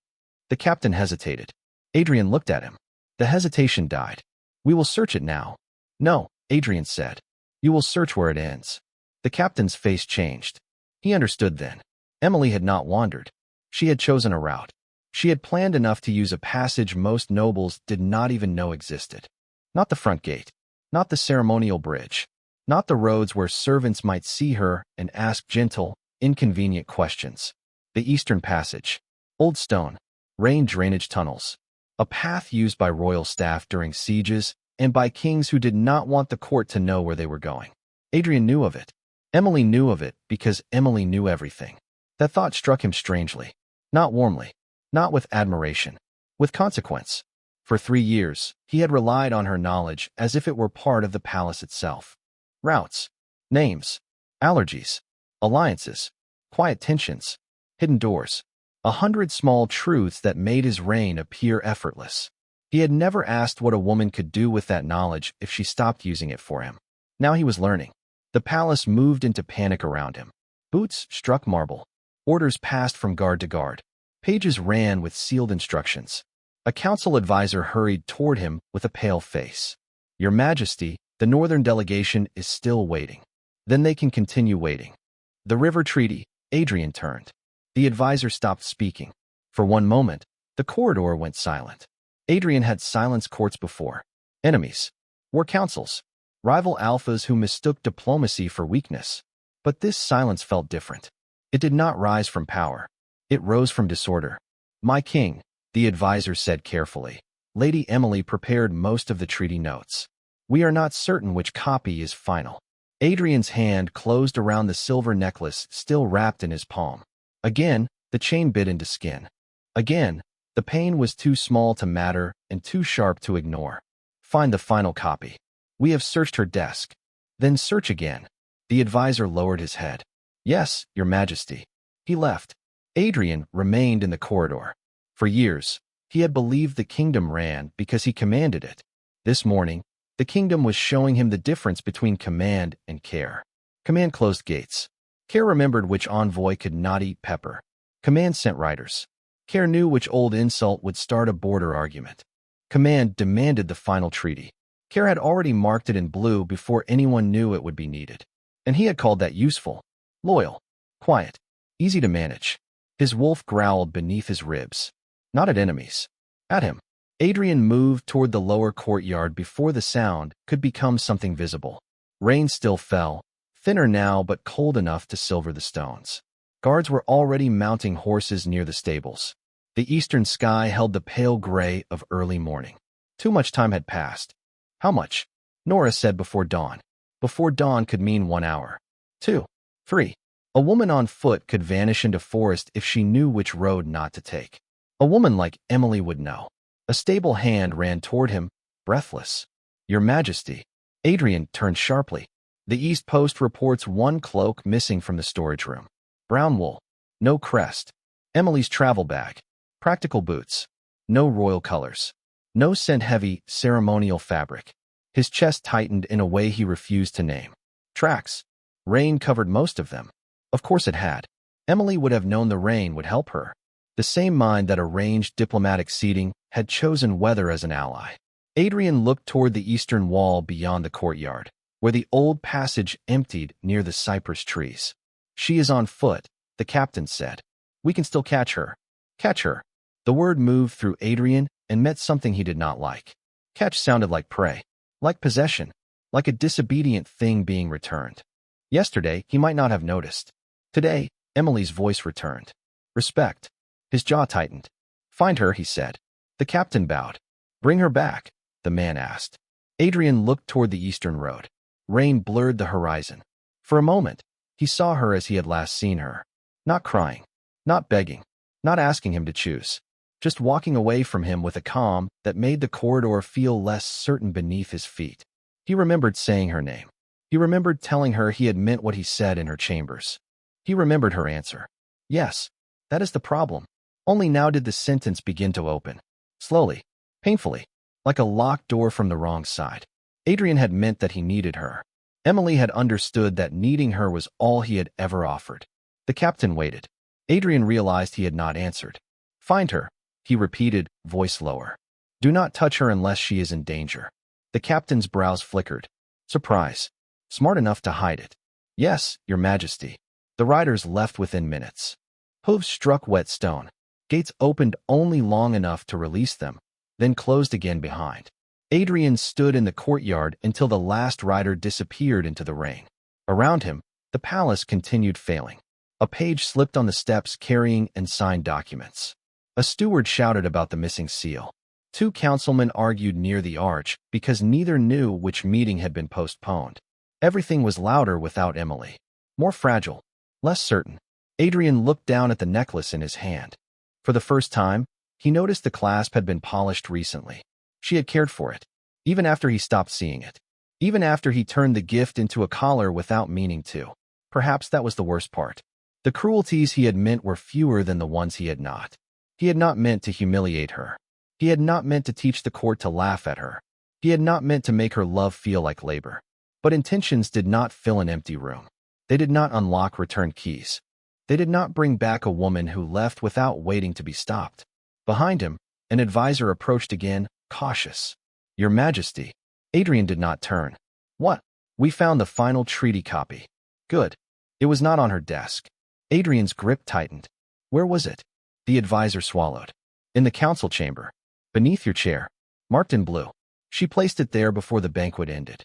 The captain hesitated. Adrian looked at him. The hesitation died. We will search it now. No, Adrian said. You will search where it ends. The captain's face changed. He understood then. Emily had not wandered. She had chosen a route. She had planned enough to use a passage most nobles did not even know existed. Not the front gate, not the ceremonial bridge, not the roads where servants might see her and ask gentle, inconvenient questions. The Eastern Passage. Old stone. Rain drainage tunnels. A path used by royal staff during sieges and by kings who did not want the court to know where they were going. Adrian knew of it. Emily knew of it because Emily knew everything. That thought struck him strangely. Not warmly. Not with admiration. With consequence. For 3 years, he had relied on her knowledge as if it were part of the palace itself. Routes. Names. Allergies. Alliances. Quiet tensions. Hidden doors. 100 small truths that made his reign appear effortless. He had never asked what a woman could do with that knowledge if she stopped using it for him. Now he was learning. The palace moved into panic around him. Boots struck marble. Orders passed from guard to guard. Pages ran with sealed instructions. A council advisor hurried toward him with a pale face. "Your Majesty, the northern delegation is still waiting." Then they can continue waiting. The river treaty. Adrian turned. The advisor stopped speaking. For one moment, the corridor went silent. Adrian had silenced courts before. Enemies. War councils. Rival alphas who mistook diplomacy for weakness. But this silence felt different. It did not rise from power. It rose from disorder. "My king," the advisor said carefully. Lady Emily prepared most of the treaty notes. "We are not certain which copy is final." Adrian's hand closed around the silver necklace still wrapped in his palm. Again, the chain bit into skin. Again, the pain was too small to matter and too sharp to ignore. "Find the final copy. We have searched her desk." "Then search again." The advisor lowered his head. "Yes, Your Majesty." He left. Adrian remained in the corridor. For years, he had believed the kingdom ran because he commanded it. This morning, the kingdom was showing him the difference between command and care. Command closed gates. Care remembered which envoy could not eat pepper. Command sent riders. Care knew which old insult would start a border argument. Command demanded the final treaty. Care had already marked it in blue before anyone knew it would be needed. And he had called that useful, loyal, quiet, easy to manage. His wolf growled beneath his ribs. Not at enemies. At him. Adrian moved toward the lower courtyard before the sound could become something visible. Rain still fell, thinner now but cold enough to silver the stones. Guards were already mounting horses near the stables. The eastern sky held the pale gray of early morning. Too much time had passed. How much? Nora said before dawn. Before dawn could mean 1 hour. 2. 3. A woman on foot could vanish into forest if she knew which road not to take. A woman like Emily would know. A stable hand ran toward him, breathless. "Your Majesty." Adrian turned sharply. The East Post reports 1 cloak missing from the storage room. Brown wool. No crest. Emily's travel bag. Practical boots. No royal colors. No scent-heavy, ceremonial fabric. His chest tightened in a way he refused to name. Tracks. Rain covered most of them. Of course it had. Emily would have known the rain would help her. The same mind that arranged diplomatic seating had chosen weather as an ally. Adrian looked toward the eastern wall beyond the courtyard, where the old passage emptied near the cypress trees. "She is on foot," the captain said. "We can still catch her." Catch her. The word moved through Adrian and meant something he did not like. Catch sounded like prey, like possession, like a disobedient thing being returned. Yesterday, he might not have noticed. Today, Emily's voice returned. Respect. His jaw tightened. "Find her," he said. The captain bowed. "Bring her back," the man asked. Adrian looked toward the eastern road. Rain blurred the horizon. For a moment, he saw her as he had last seen her. Not crying, not begging, not asking him to choose. Just walking away from him with a calm that made the corridor feel less certain beneath his feet. He remembered saying her name. He remembered telling her he had meant what he said in her chambers. He remembered her answer. Yes, that is the problem. Only now did the sentence begin to open. Slowly, painfully, like a locked door from the wrong side. Adrian had meant that he needed her. Emily had understood that needing her was all he had ever offered. The captain waited. Adrian realized he had not answered. "Find her," he repeated, voice lower. "Do not touch her unless she is in danger." The captain's brows flickered. Surprise. Smart enough to hide it. "Yes, Your Majesty." The riders left within minutes. Hooves struck wet stone. Gates opened only long enough to release them, then closed again behind. Adrian stood in the courtyard until the last rider disappeared into the rain. Around him, the palace continued failing. A page slipped on the steps carrying and signed documents. A steward shouted about the missing seal. 2 councilmen argued near the arch because neither knew which meeting had been postponed. Everything was louder without Emily. More fragile, less certain. Adrian looked down at the necklace in his hand. For the first time, he noticed the clasp had been polished recently. She had cared for it, even after he stopped seeing it. Even after he turned the gift into a collar without meaning to. Perhaps that was the worst part. The cruelties he had meant were fewer than the ones he had not. He had not meant to humiliate her. He had not meant to teach the court to laugh at her. He had not meant to make her love feel like labor. But intentions did not fill an empty room. They did not unlock return keys. They did not bring back a woman who left without waiting to be stopped. Behind him, an advisor approached again, cautious. "Your Majesty." Adrian did not turn. "What?" "We found the final treaty copy." "Good." It was not on her desk. Adrian's grip tightened. "Where was it?" The advisor swallowed. "In the council chamber. Beneath your chair. Marked in blue." She placed it there before the banquet ended.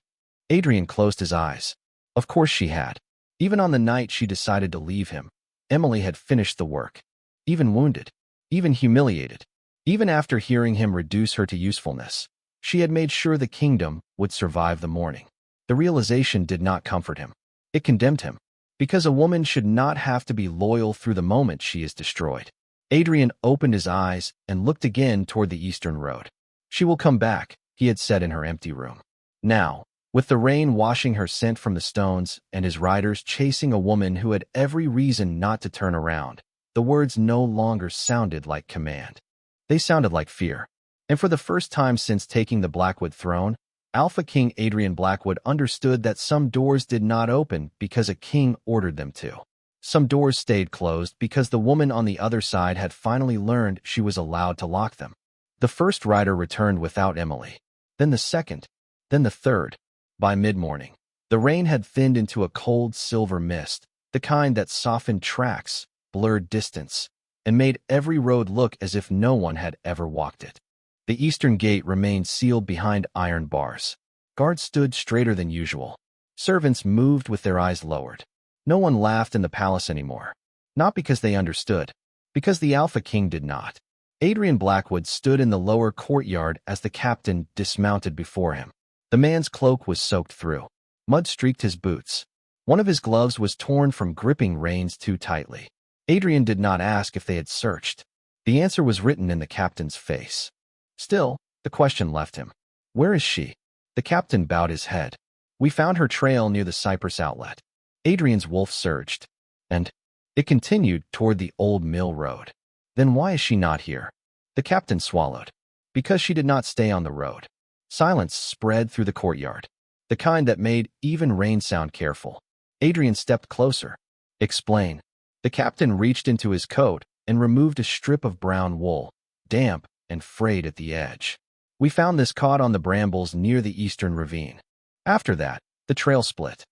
Adrian closed his eyes. Of course she had. Even on the night she decided to leave him, Emily had finished the work. Even wounded. Even humiliated. Even after hearing him reduce her to usefulness, she had made sure the kingdom would survive the morning. The realization did not comfort him. It condemned him. Because a woman should not have to be loyal through the moment she is destroyed. Adrian opened his eyes and looked again toward the eastern road. "She will come back," he had said in her empty room. Now, with the rain washing her scent from the stones and his riders chasing a woman who had every reason not to turn around, the words no longer sounded like command. They sounded like fear. And for the first time since taking the Blackwood throne, Alpha King Adrian Blackwood understood that some doors did not open because a king ordered them to. Some doors stayed closed because the woman on the other side had finally learned she was allowed to lock them. The first rider returned without Emily. Then the second. Then the third. By mid-morning, the rain had thinned into a cold silver mist, the kind that softened tracks, blurred distance, and made every road look as if no one had ever walked it. The eastern gate remained sealed behind iron bars. Guards stood straighter than usual. Servants moved with their eyes lowered. No one laughed in the palace anymore. Not because they understood, because the Alpha King did not. Adrian Blackwood stood in the lower courtyard as the captain dismounted before him. The man's cloak was soaked through. Mud streaked his boots. One of his gloves was torn from gripping reins too tightly. Adrian did not ask if they had searched. The answer was written in the captain's face. Still, the question left him. "Where is she?" The captain bowed his head. "We found her trail near the Cypress outlet." Adrian's wolf surged. And it continued toward the old mill road. "Then why is she not here?" The captain swallowed. "Because she did not stay on the road." Silence spread through the courtyard, the kind that made even rain sound careful. Adrian stepped closer. "Explain." The captain reached into his coat and removed a strip of brown wool, damp and frayed at the edge. "We found this caught on the brambles near the eastern ravine. After that, the trail split."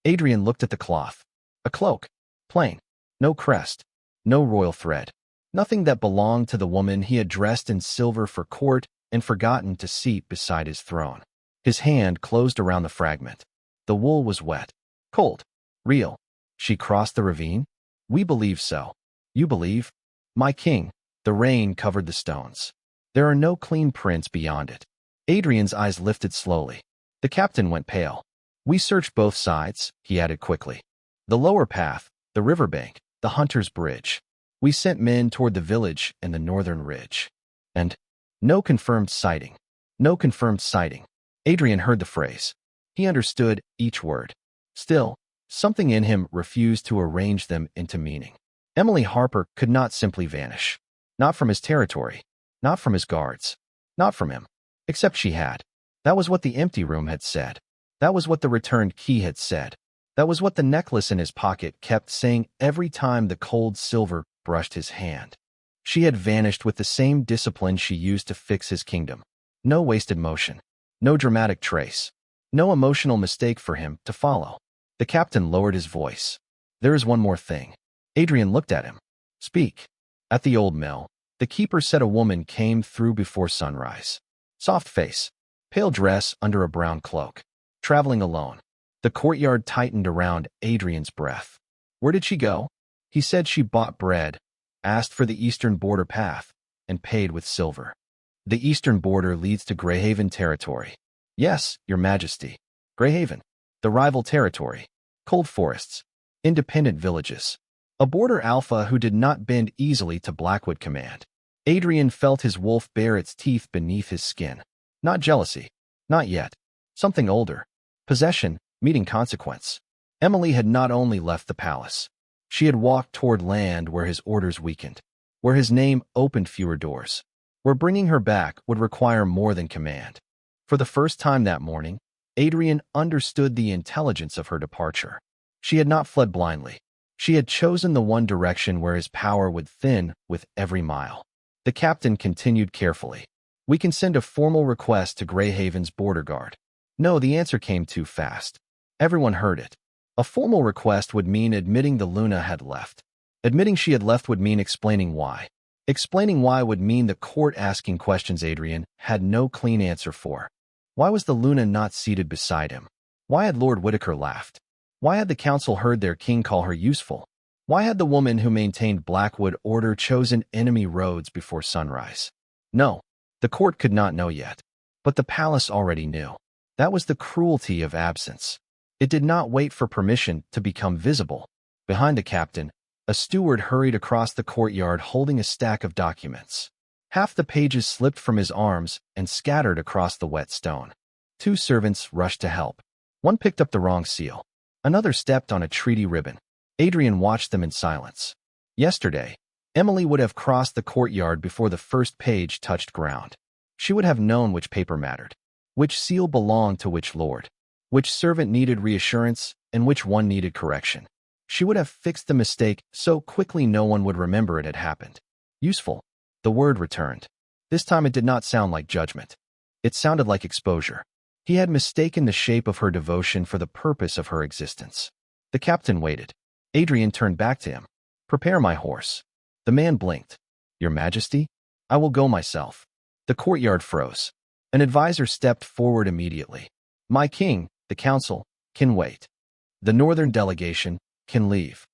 Adrian looked at the cloth. A cloak. Plain. No crest. No royal thread. Nothing that belonged to the woman he had dressed in silver for court and forgotten to seat beside his throne. His hand closed around the fragment. The wool was wet. Cold. Real. She crossed the ravine? "We believe so." "You believe?" "My king." The rain covered the stones. "There are no clean prints beyond it." Adrian's eyes lifted slowly. The captain went pale. "We searched both sides," he added quickly. "The lower path, the riverbank, the hunter's bridge. We sent men toward the village and the northern ridge. And no confirmed sighting. No confirmed sighting." Adrian heard the phrase. He understood each word. Still, something in him refused to arrange them into meaning. Emily Harper could not simply vanish. Not from his territory. Not from his guards. Not from him. Except she had. That was what the empty room had said. That was what the returned key had said. That was what the necklace in his pocket kept saying every time the cold silver brushed his hand. She had vanished with the same discipline she used to fix his kingdom. No wasted motion. No dramatic trace. No emotional mistake for him to follow. The captain lowered his voice. "There is one more thing." Adrian looked at him. "Speak." "At the old mill, The keeper said a woman came through before sunrise. Soft face, pale dress under a brown cloak. Traveling alone. The courtyard tightened around Adrian's breath. Where did she go? He said she bought bread, asked for the eastern border path, and paid with silver. The eastern border leads to Greyhaven territory. Yes, Your Majesty. Greyhaven. The rival territory. Cold forests. Independent villages. A border alpha who did not bend easily to Blackwood command. Adrian felt his wolf bare its teeth beneath his skin. Not jealousy. Not yet. Something older. Possession, meeting consequence. Emily had not only left the palace. She had walked toward land where his orders weakened, where his name opened fewer doors, where bringing her back would require more than command. For the first time that morning, Adrian understood the intelligence of her departure. She had not fled blindly. She had chosen the one direction where his power would thin with every mile. The captain continued carefully. We can send a formal request to Greyhaven's border guard. No, the answer came too fast. Everyone heard it. A formal request would mean admitting the Luna had left. Admitting she had left would mean explaining why. Explaining why would mean the court asking questions Adrian had no clean answer for. Why was the Luna not seated beside him? Why had Lord Whitaker laughed? Why had the council heard their king call her useful? Why had the woman who maintained Blackwood order chosen enemy roads before sunrise? No, the court could not know yet. But the palace already knew. That was the cruelty of absence. It did not wait for permission to become visible. Behind the captain, a steward hurried across the courtyard holding a stack of documents. Half the pages slipped from his arms and scattered across the wet stone. Two servants rushed to help. One picked up the wrong seal. Another stepped on a treaty ribbon. Adrian watched them in silence. Yesterday, Emily would have crossed the courtyard before the first page touched ground. She would have known which paper mattered, which seal belonged to which lord, which servant needed reassurance, and which one needed correction. She would have fixed the mistake so quickly no one would remember it had happened. Useful. The word returned. This time it did not sound like judgment. It sounded like exposure. He had mistaken the shape of her devotion for the purpose of her existence. The captain waited. Adrian turned back to him. Prepare my horse. The man blinked. Your Majesty? I will go myself. The courtyard froze. An advisor stepped forward immediately. My king, the council, can wait. The northern delegation can leave.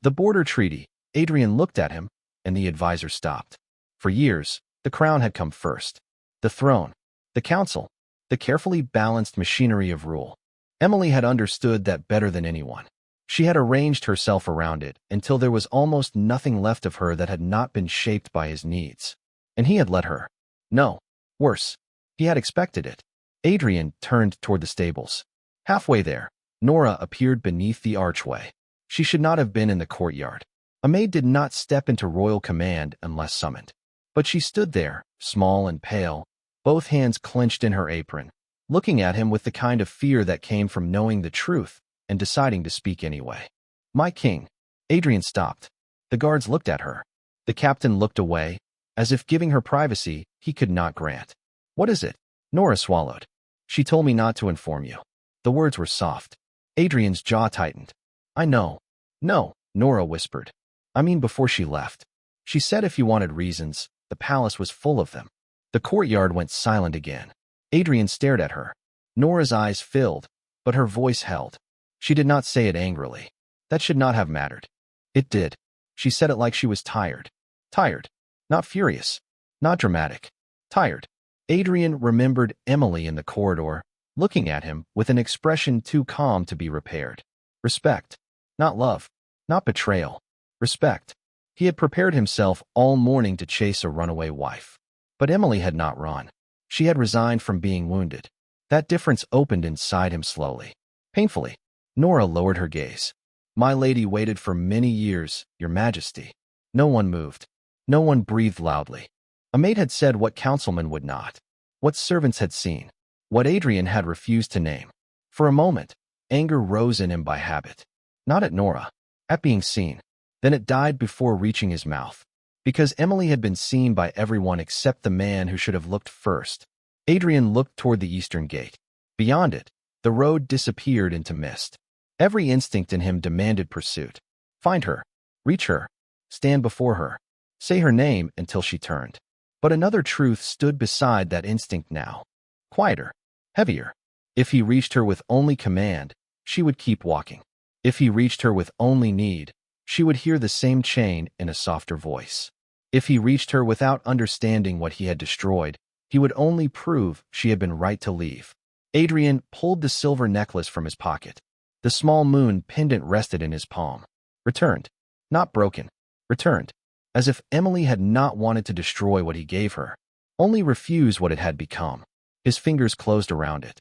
The border treaty. Adrian looked at him, and the advisor stopped. For years, the crown had come first. The throne. The council. The carefully balanced machinery of rule. Emily had understood that better than anyone. She had arranged herself around it until there was almost nothing left of her that had not been shaped by his needs. And he had let her. No. Worse. He had expected it. Adrian turned toward the stables. Halfway there, Nora appeared beneath the archway. She should not have been in the courtyard. A maid did not step into royal command unless summoned. But she stood there, small and pale, both hands clenched in her apron, looking at him with the kind of fear that came from knowing the truth and deciding to speak anyway. My king. Adrian stopped. The guards looked at her. The captain looked away, as if giving her privacy he could not grant. What is it? Nora swallowed. She told me not to inform you. The words were soft. Adrian's jaw tightened. I know. No, Nora whispered. I mean before she left. She said if you wanted reasons, the palace was full of them. The courtyard went silent again. Adrian stared at her. Nora's eyes filled, but her voice held. She did not say it angrily. That should not have mattered. It did. She said it like she was tired. Tired. Not furious. Not dramatic. Tired. Adrian remembered Emily in the corridor, looking at him with an expression too calm to be repaired. Respect. Not love. Not betrayal. Respect. He had prepared himself all morning to chase a runaway wife. But Emily had not run. She had resigned from being wounded. That difference opened inside him slowly. Painfully. Nora lowered her gaze. My lady waited for many years, Your Majesty. No one moved. No one breathed loudly. A maid had said what councilmen would not. What servants had seen. What Adrian had refused to name. For a moment, anger rose in him by habit. Not at Nora. At being seen. Then it died before reaching his mouth. Because Emily had been seen by everyone except the man who should have looked first. Adrian looked toward the eastern gate. Beyond it, the road disappeared into mist. Every instinct in him demanded pursuit. Find her. Reach her. Stand before her. say her name until she turned. But another truth stood beside that instinct now. Quieter, heavier. If he reached her with only command, she would keep walking. If he reached her with only need, she would hear the same chain in a softer voice. If he reached her without understanding what he had destroyed, he would only prove she had been right to leave. Adrian pulled the silver necklace from his pocket. The small moon pendant rested in his palm. Returned. Not broken. Returned. As if Emily had not wanted to destroy what he gave her, only refuse what it had become. His fingers closed around it.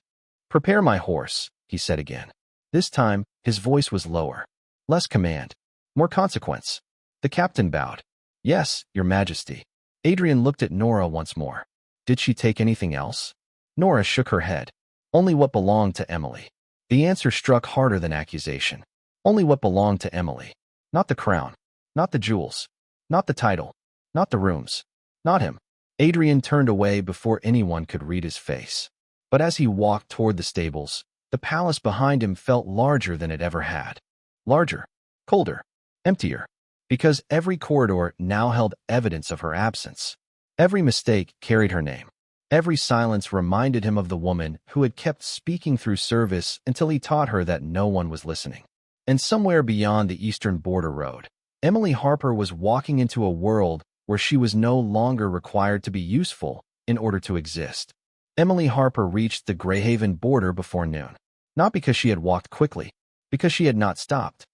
"Prepare my horse," he said again. This time, his voice was lower. Less command. More consequence. The captain bowed. "Yes, Your Majesty." Adrian looked at Nora once more. Did she take anything else? Nora shook her head. Only what belonged to Emily. The answer struck harder than accusation. Only what belonged to Emily. Not the crown. Not the jewels. Not the title. Not the rooms. Not him. Adrian turned away before anyone could read his face. But as he walked toward the stables, the palace behind him felt larger than it ever had. Larger. Colder. Emptier. Because every corridor now held evidence of her absence. Every mistake carried her name. Every silence reminded him of the woman who had kept speaking through service until he taught her that no one was listening. And somewhere beyond the eastern border road, Emily Harper was walking into a world where she was no longer required to be useful in order to exist. Emily Harper reached the Greyhaven border before noon. Not because she had walked quickly, because she had not stopped.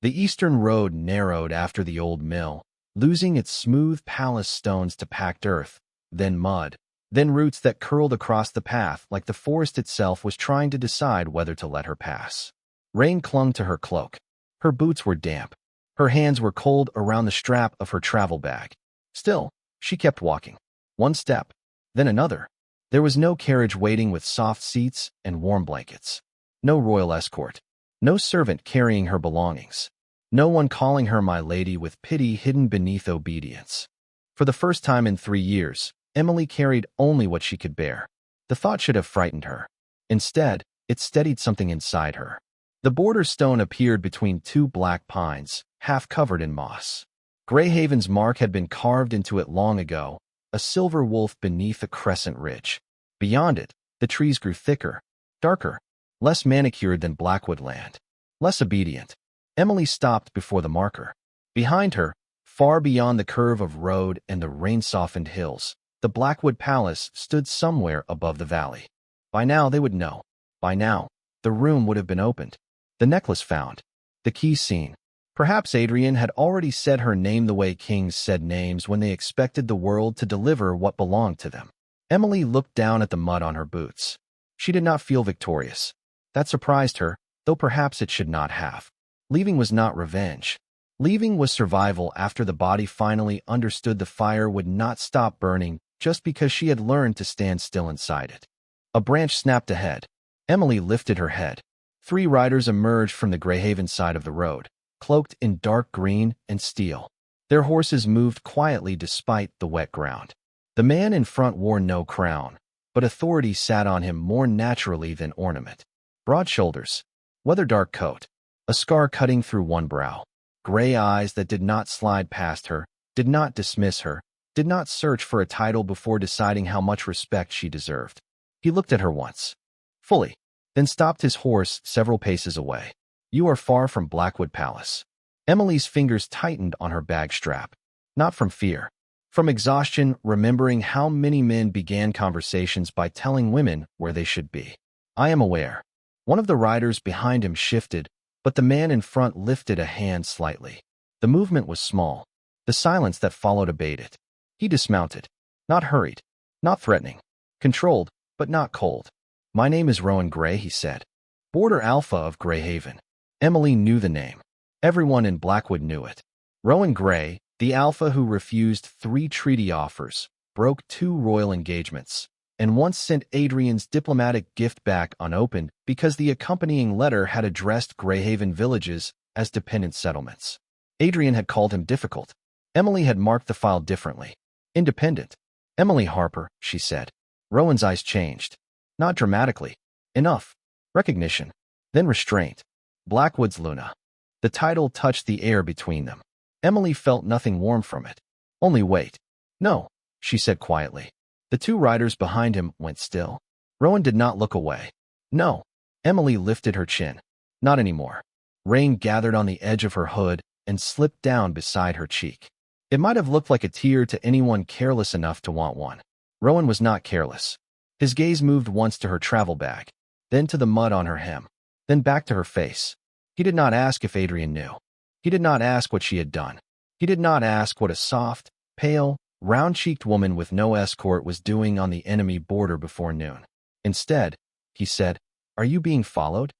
The eastern road narrowed after the old mill, losing its smooth palace stones to packed earth, then mud, then roots that curled across the path like the forest itself was trying to decide whether to let her pass. Rain clung to her cloak. Her boots were damp. Her hands were cold around the strap of her travel bag. Still, she kept walking. One step, then another. There was no carriage waiting with soft seats and warm blankets. No royal escort. No servant carrying her belongings. No one calling her my lady with pity hidden beneath obedience. For the first time in 3 years, Emily carried only what she could bear. The thought should have frightened her. Instead, it steadied something inside her. The border stone appeared between two black pines, half covered in moss. Greyhaven's mark had been carved into it long ago, a silver wolf beneath a crescent ridge. Beyond it, the trees grew thicker, darker, less manicured than Blackwood land, less obedient. Emily stopped before the marker. Behind her, far beyond the curve of road and the rain-softened hills, the Blackwood Palace stood somewhere above the valley. By now they would know. By now, the room would have been opened. The necklace found. The key seen. Perhaps Adrian had already said her name the way kings said names when they expected the world to deliver what belonged to them. Emily looked down at the mud on her boots. She did not feel victorious. That surprised her, though perhaps it should not have. Leaving was not revenge. Leaving was survival after the body finally understood the fire would not stop burning just because she had learned to stand still inside it. A branch snapped ahead. Emily lifted her head. 3 riders emerged from the Greyhaven side of the road, cloaked in dark green and steel. Their horses moved quietly despite the wet ground. The man in front wore no crown, but authority sat on him more naturally than ornament. Broad shoulders, weather-dark coat, a scar cutting through one brow, gray eyes that did not slide past her, did not dismiss her, did not search for a title before deciding how much respect she deserved. He looked at her once, fully, then stopped his horse several paces away. "You are far from Blackwood Palace." Emily's fingers tightened on her bag strap, not from fear. From exhaustion, remembering how many men began conversations by telling women where they should be. "I am aware." One of the riders behind him shifted, but the man in front lifted a hand slightly. The movement was small. The silence that followed abated. He dismounted. Not hurried. Not threatening. Controlled, but not cold. "My name is Rowan Gray," he said. "Border Alpha of Greyhaven." Emily knew the name. Everyone in Blackwood knew it. Rowan Gray, the Alpha who refused 3 treaty offers, broke 2 royal engagements, and once sent Adrian's diplomatic gift back unopened because the accompanying letter had addressed Greyhaven villages as dependent settlements. Adrian had called him difficult. Emily had marked the file differently. Independent. "Emily Harper," she said. Rowan's eyes changed. Not dramatically. Enough. Recognition. Then restraint. Blackwood's Luna. The title touched the air between them. Emily felt nothing warm from it. Only wait. No, she said quietly. The two riders behind him went still. Rowan did not look away. No. Emily lifted her chin. Not anymore. Rain gathered on the edge of her hood and slipped down beside her cheek. It might have looked like a tear to anyone careless enough to want one. Rowan was not careless. His gaze moved once to her travel bag, then to the mud on her hem, then back to her face. He did not ask if Adrian knew. He did not ask what she had done. He did not ask what a soft, pale, round-cheeked woman with no escort was doing on the enemy border before noon. Instead, he said, "Are you being followed?"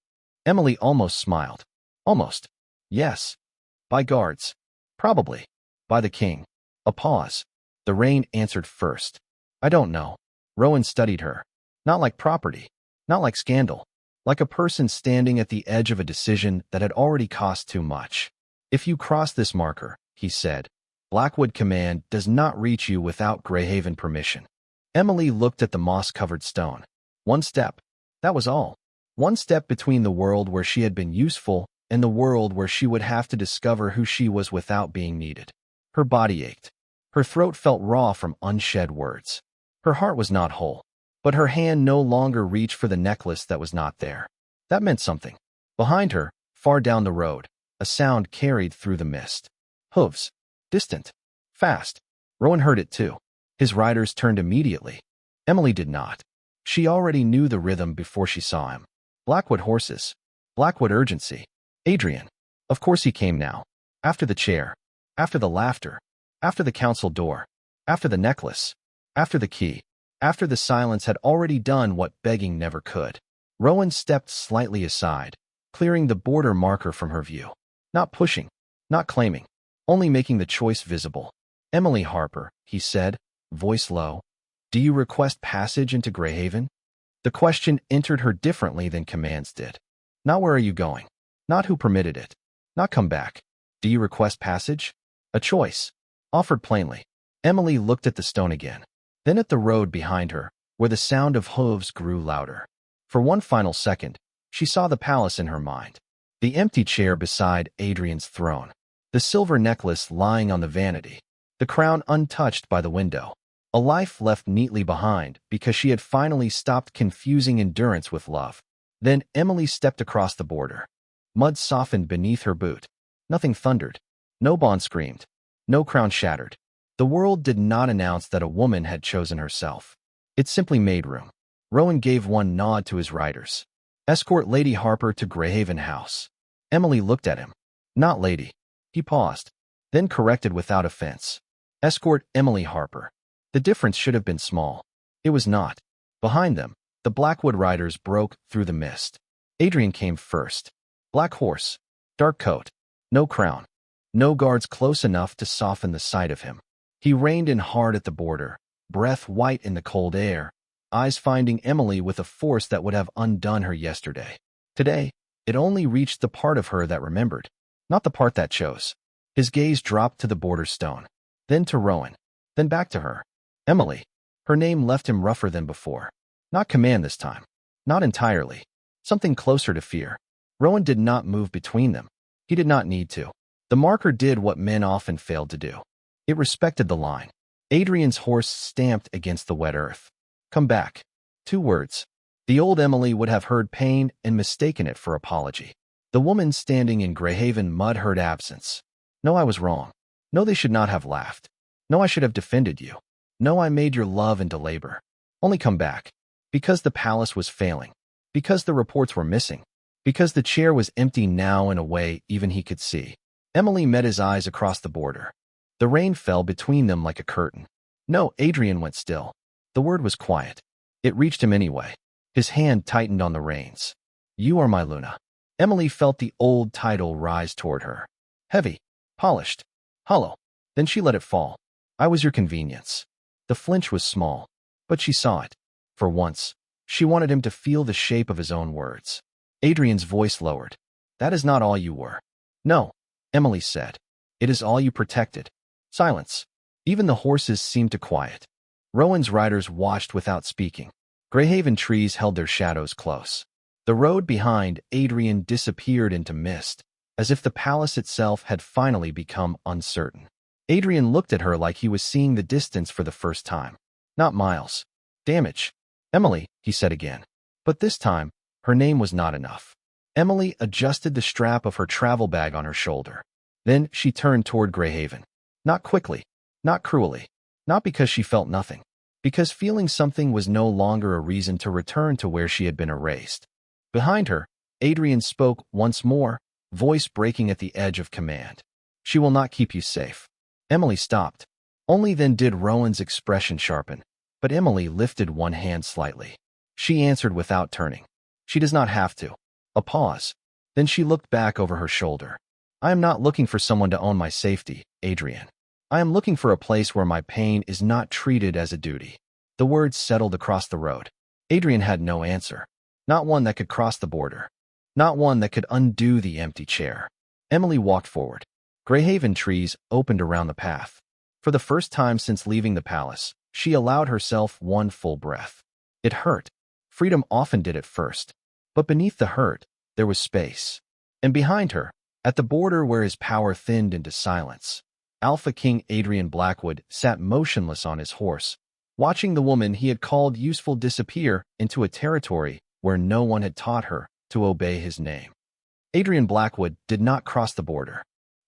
Emily almost smiled. Almost. Yes. By guards. Probably. By the king. A pause. The rain answered first. I don't know. Rowan studied her. Not like property. Not like scandal. Like a person standing at the edge of a decision that had already cost too much. If you cross this marker, he said, Blackwood Command does not reach you without Greyhaven permission. Emily looked at the moss-covered stone. One step. That was all. One step between the world where she had been useful and the world where she would have to discover who she was without being needed. Her body ached. Her throat felt raw from unshed words. Her heart was not whole, but her hand no longer reached for the necklace that was not there. That meant something. Behind her, far down the road, a sound carried through the mist. Hooves. Distant. Fast. Rowan heard it too. His riders turned immediately. Emily did not. She already knew the rhythm before she saw him. Blackwood horses. Blackwood urgency. Adrian. Of course he came now. After the chair. After the laughter. After the council door. After the necklace. After the key. After the silence had already done what begging never could. Rowan stepped slightly aside, clearing the border marker from her view. Not pushing. Not claiming. Only making the choice visible. Emily Harper, he said, voice low. Do you request passage into Greyhaven? The question entered her differently than commands did. Not where are you going? Not who permitted it. Not come back. Do you request passage? A choice. Offered plainly. Emily looked at the stone again. Then at the road behind her, where the sound of hooves grew louder. For one final second, she saw the palace in her mind. The empty chair beside Adrian's throne. The silver necklace lying on the vanity. The crown untouched by the window. A life left neatly behind because she had finally stopped confusing endurance with love. Then Emily stepped across the border. Mud softened beneath her boot. Nothing thundered. No bond screamed. No crown shattered. The world did not announce that a woman had chosen herself. It simply made room. Rowan gave one nod to his riders. Escort Lady Harper to Greyhaven House. Emily looked at him. Not lady. He paused, then corrected without offense. Escort Emily Harper. The difference should have been small. It was not. Behind them, the Blackwood riders broke through the mist. Adrian came first. Black horse. Dark coat. No crown. No guards close enough to soften the sight of him. He reined in hard at the border, breath white in the cold air, eyes finding Emily with a force that would have undone her yesterday. Today, it only reached the part of her that remembered, not the part that chose. His gaze dropped to the border stone, then to Rowan, then back to her. Emily. Her name left him rougher than before. Not command this time. Not entirely. Something closer to fear. Rowan did not move between them. He did not need to. The marker did what men often failed to do. It respected the line. Adrian's horse stamped against the wet earth. Come back. 2 words. The old Emily would have heard pain and mistaken it for apology. The woman standing in Greyhaven mud heard absence. No, I was wrong. No, they should not have laughed. No, I should have defended you. No, I made your love into labor. Only come back. Because the palace was failing. Because the reports were missing. Because the chair was empty now in a way even he could see. Emily met his eyes across the border. The rain fell between them like a curtain. No, Adrian went still. The word was quiet. It reached him anyway. His hand tightened on the reins. You are my Luna. Emily felt the old title rise toward her. Heavy. Polished. Hollow. Then she let it fall. I was your convenience. The flinch was small, but she saw it. For once, she wanted him to feel the shape of his own words. Adrian's voice lowered. That is not all you were. No, Emily said. It is all you protected. Silence. Even the horses seemed to quiet. Rowan's riders watched without speaking. Greyhaven trees held their shadows close. The road behind Adrian disappeared into mist, as if the palace itself had finally become uncertain. Adrian looked at her like he was seeing the distance for the first time. Not miles. Damage. Emily, he said again. But this time, her name was not enough. Emily adjusted the strap of her travel bag on her shoulder. Then she turned toward Greyhaven. Not quickly, not cruelly, not because she felt nothing, because feeling something was no longer a reason to return to where she had been erased. Behind her, Adrian spoke once more, voice breaking at the edge of command. She will not keep you safe. Emily stopped. Only then did Rowan's expression sharpen, but Emily lifted one hand slightly. She answered without turning. She does not have to. A pause. Then she looked back over her shoulder. I am not looking for someone to own my safety, Adrian. I am looking for a place where my pain is not treated as a duty. The words settled across the road. Adrian had no answer. Not one that could cross the border. Not one that could undo the empty chair. Emily walked forward. Greyhaven trees opened around the path. For the first time since leaving the palace, she allowed herself one full breath. It hurt. Freedom often did at first. But beneath the hurt, there was space. And behind her, at the border where his power thinned into silence, Alpha King Adrian Blackwood sat motionless on his horse, watching the woman he had called useful disappear into a territory where no one had taught her to obey his name. Adrian Blackwood did not cross the border.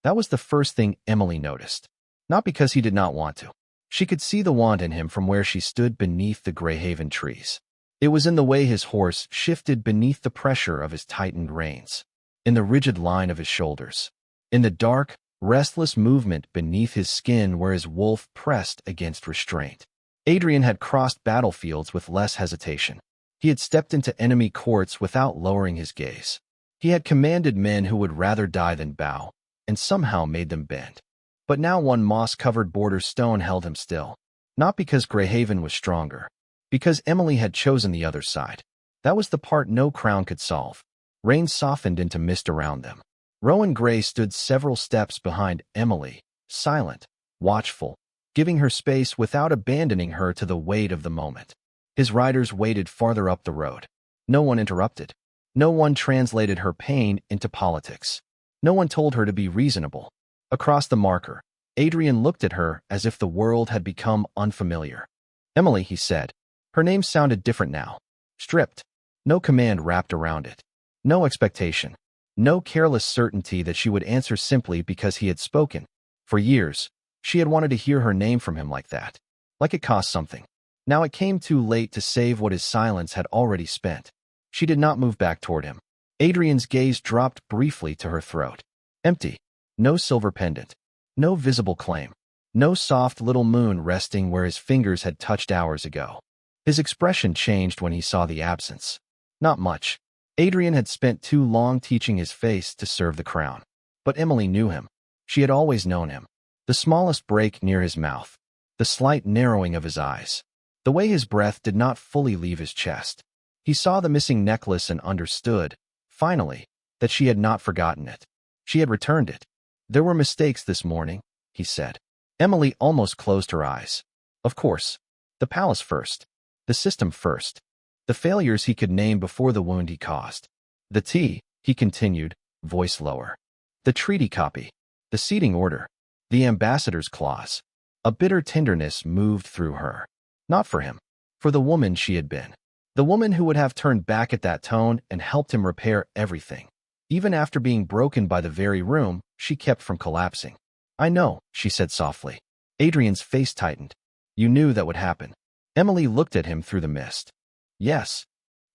That was the first thing Emily noticed. Not because he did not want to. She could see the want in him from where she stood beneath the Greyhaven trees. It was in the way his horse shifted beneath the pressure of his tightened reins, in the rigid line of his shoulders, in the dark, restless movement beneath his skin where his wolf pressed against restraint. Adrian had crossed battlefields with less hesitation. He had stepped into enemy courts without lowering his gaze. He had commanded men who would rather die than bow, and somehow made them bend. But now one moss-covered border stone held him still, not because Greyhaven was stronger, because Emily had chosen the other side. That was the part no crown could solve. Rain softened into mist around them. Rowan Grey stood several steps behind Emily, silent, watchful, giving her space without abandoning her to the weight of the moment. His riders waited farther up the road. No one interrupted. No one translated her pain into politics. No one told her to be reasonable. Across the marker, Adrian looked at her as if the world had become unfamiliar. Emily, he said. Her name sounded different now. Stripped. No command wrapped around it. No expectation. No careless certainty that she would answer simply because he had spoken. For years, she had wanted to hear her name from him like that. Like it cost something. Now it came too late to save what his silence had already spent. She did not move back toward him. Adrian's gaze dropped briefly to her throat. Empty. No silver pendant. No visible claim. No soft little moon resting where his fingers had touched hours ago. His expression changed when he saw the absence. Not much. Adrian had spent too long teaching his face to serve the crown. But Emily knew him. She had always known him. The smallest break near his mouth. The slight narrowing of his eyes. The way his breath did not fully leave his chest. He saw the missing necklace and understood, finally, that she had not forgotten it. She had returned it. There were mistakes this morning, he said. Emily almost closed her eyes. Of course. The palace first. The system first. The failures he could name before the wound he caused. The tea, he continued, voice lower. The treaty copy. The seating order. The ambassador's clause. A bitter tenderness moved through her. Not for him. For the woman she had been. The woman who would have turned back at that tone and helped him repair everything. Even after being broken by the very room she kept from collapsing. I know, she said softly. Adrian's face tightened. You knew that would happen. Emily looked at him through the mist. Yes.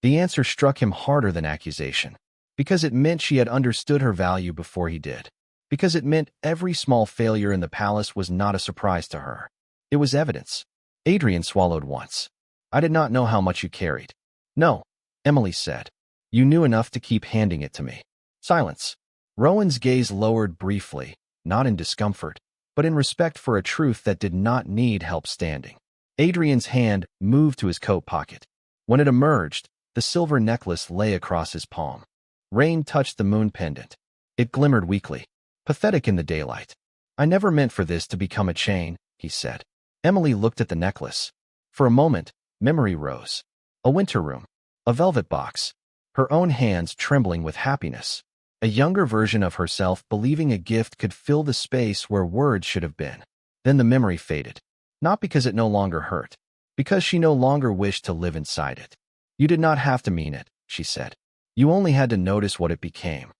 The answer struck him harder than accusation. Because it meant she had understood her value before he did. Because it meant every small failure in the palace was not a surprise to her. It was evidence. Adrian swallowed once. I did not know how much you carried. No, Emily said. You knew enough to keep handing it to me. Silence. Rowan's gaze lowered briefly, not in discomfort, but in respect for a truth that did not need help standing. Adrian's hand moved to his coat pocket. When it emerged, the silver necklace lay across his palm. Rain touched the moon pendant. It glimmered weakly, pathetic in the daylight. I never meant for this to become a chain, he said. Emily looked at the necklace. For a moment, memory rose. A winter room. A velvet box. Her own hands trembling with happiness. A younger version of herself believing a gift could fill the space where words should have been. Then the memory faded. Not because it no longer hurt, because she no longer wished to live inside it. You did not have to mean it, she said. You only had to notice what it became.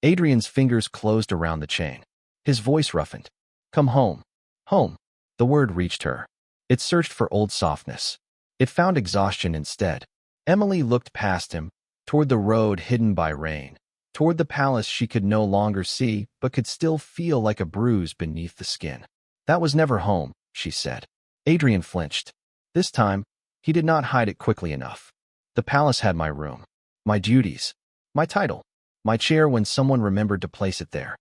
Adrian's fingers closed around the chain. His voice roughened. Come home. Home. The word reached her. It searched for old softness. It found exhaustion instead. Emily looked past him, toward the road hidden by rain, toward the palace she could no longer see but could still feel like a bruise beneath the skin. That was never home, she said. Adrian flinched. This time, he did not hide it quickly enough. The palace had my room, my duties, my title, my chair when someone remembered to place it there.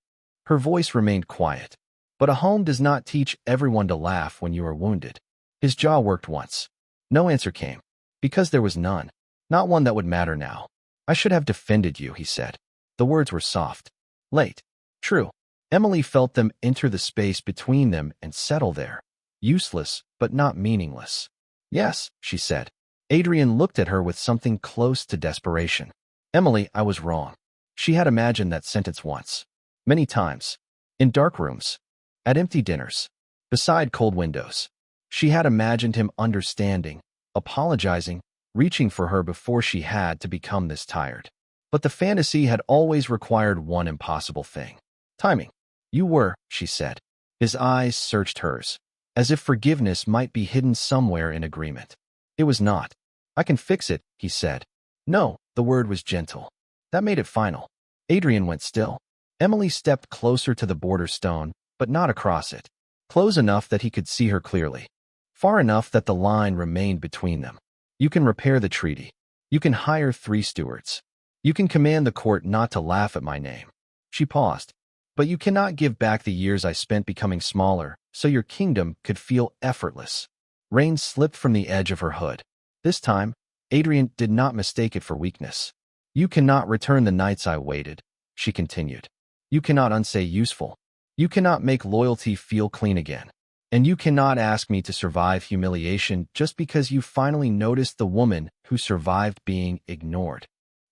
Her voice remained quiet. But a home does not teach everyone to laugh when you are wounded. His jaw worked once. No answer came, because there was none, not one that would matter now. I should have defended you, he said. The words were soft. Late. True. Emily felt them enter the space between them and settle there. Useless, but not meaningless. Yes, she said. Adrian looked at her with something close to desperation. Emily, I was wrong. She had imagined that sentence once. Many times. In dark rooms. At empty dinners. Beside cold windows. She had imagined him understanding, apologizing, reaching for her before she had to become this tired. But the fantasy had always required one impossible thing. Timing. You were, she said. His eyes searched hers, as if forgiveness might be hidden somewhere in agreement. It was not. I can fix it, he said. No, the word was gentle. That made it final. Adrian went still. Emily stepped closer to the border stone, but not across it. Close enough that he could see her clearly. Far enough that the line remained between them. You can repair the treaty. You can hire 3 stewards. You can command the court not to laugh at my name. She paused. But you cannot give back the years I spent becoming smaller, so your kingdom could feel effortless. Rain slipped from the edge of her hood. This time, Adrian did not mistake it for weakness. You cannot return the nights I waited, she continued. You cannot unsay useful. You cannot make loyalty feel clean again. And you cannot ask me to survive humiliation just because you finally noticed the woman who survived being ignored.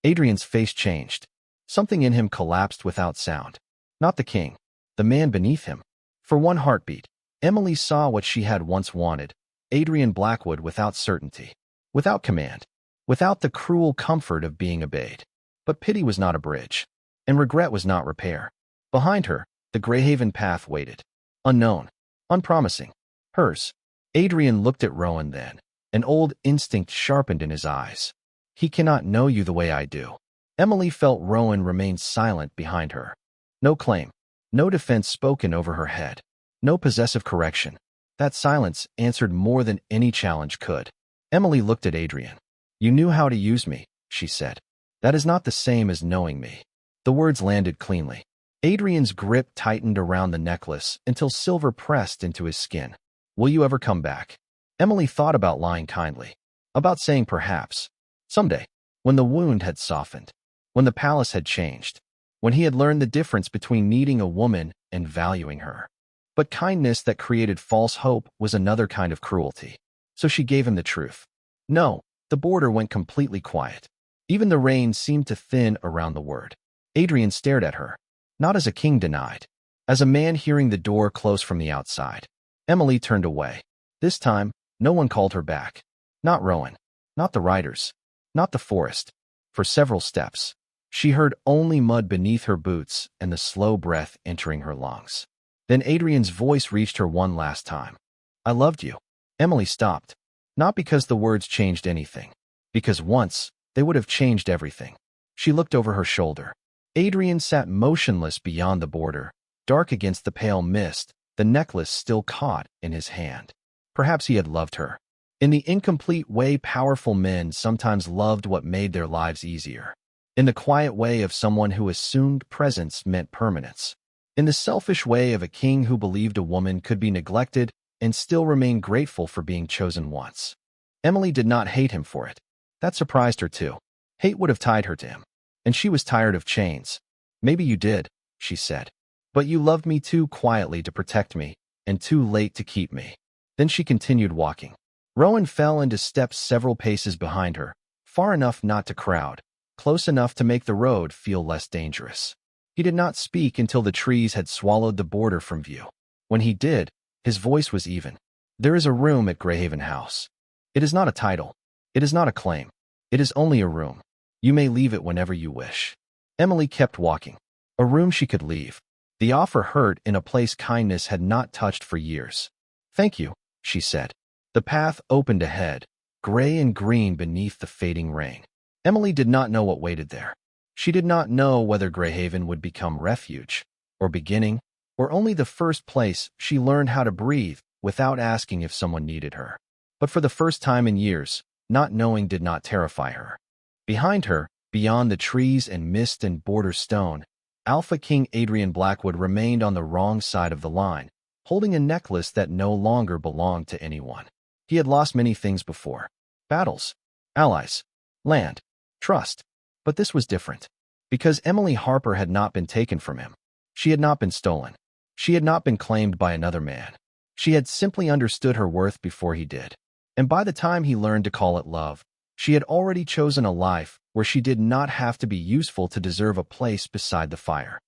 Adrian's face changed. Something in him collapsed without sound. Not the king. The man beneath him. For one heartbeat, Emily saw what she had once wanted. Adrian Blackwood without certainty. Without command. Without the cruel comfort of being obeyed. But pity was not a bridge. And regret was not repair. Behind her, the Greyhaven path waited. Unknown. Unpromising. Hers. Adrian looked at Rowan then. An old instinct sharpened in his eyes. He cannot know you the way I do. Emily felt Rowan remain silent behind her. No claim. No defense spoken over her head. No possessive correction. That silence answered more than any challenge could. Emily looked at Adrian. You knew how to use me, she said. That is not the same as knowing me. The words landed cleanly. Adrian's grip tightened around the necklace until silver pressed into his skin. Will you ever come back? Emily thought about lying kindly. About saying perhaps. Someday. When the wound had softened. When the palace had changed. When he had learned the difference between needing a woman and valuing her. But kindness that created false hope was another kind of cruelty. So she gave him the truth. No, the border went completely quiet. Even the rain seemed to thin around the word. Adrian stared at her. Not as a king denied. As a man hearing the door close from the outside. Emily turned away. This time, no one called her back. Not Rowan. Not the riders. Not the forest. For several steps. She heard only mud beneath her boots and the slow breath entering her lungs. Then Adrian's voice reached her one last time. I loved you. Emily stopped. Not because the words changed anything. Because once, they would have changed everything. She looked over her shoulder. Adrian sat motionless beyond the border, dark against the pale mist, the necklace still caught in his hand. Perhaps he had loved her. In the incomplete way powerful men sometimes loved what made their lives easier. In the quiet way of someone who assumed presence meant permanence. In the selfish way of a king who believed a woman could be neglected and still remain grateful for being chosen once. Emily did not hate him for it. That surprised her too. Hate would have tied her to him. And she was tired of chains. Maybe you did, she said. But you loved me too quietly to protect me, and too late to keep me. Then she continued walking. Rowan fell into steps several paces behind her, far enough not to crowd, close enough to make the road feel less dangerous. He did not speak until the trees had swallowed the border from view. When he did, His voice was even. There is a room at Greyhaven House. It is not a title. It is not a claim. It is only a room. You may leave it whenever you wish. Emily kept walking. A room she could leave. The offer hurt in a place kindness had not touched for years. Thank you, she said. The path opened ahead, gray and green beneath the fading rain. Emily did not know what waited there. She did not know whether Greyhaven would become refuge, or beginning, or only the first place she learned how to breathe without asking if someone needed her. But for the first time in years, not knowing did not terrify her. Behind her, beyond the trees and mist and border stone, Alpha King Adrian Blackwood remained on the wrong side of the line, holding a necklace that no longer belonged to anyone. He had lost many things before. Battles, allies, land, trust. But this was different. Because Emily Harper had not been taken from him. She had not been stolen. She had not been claimed by another man. She had simply understood her worth before he did. And by the time he learned to call it love, she had already chosen a life where she did not have to be useful to deserve a place beside the fire.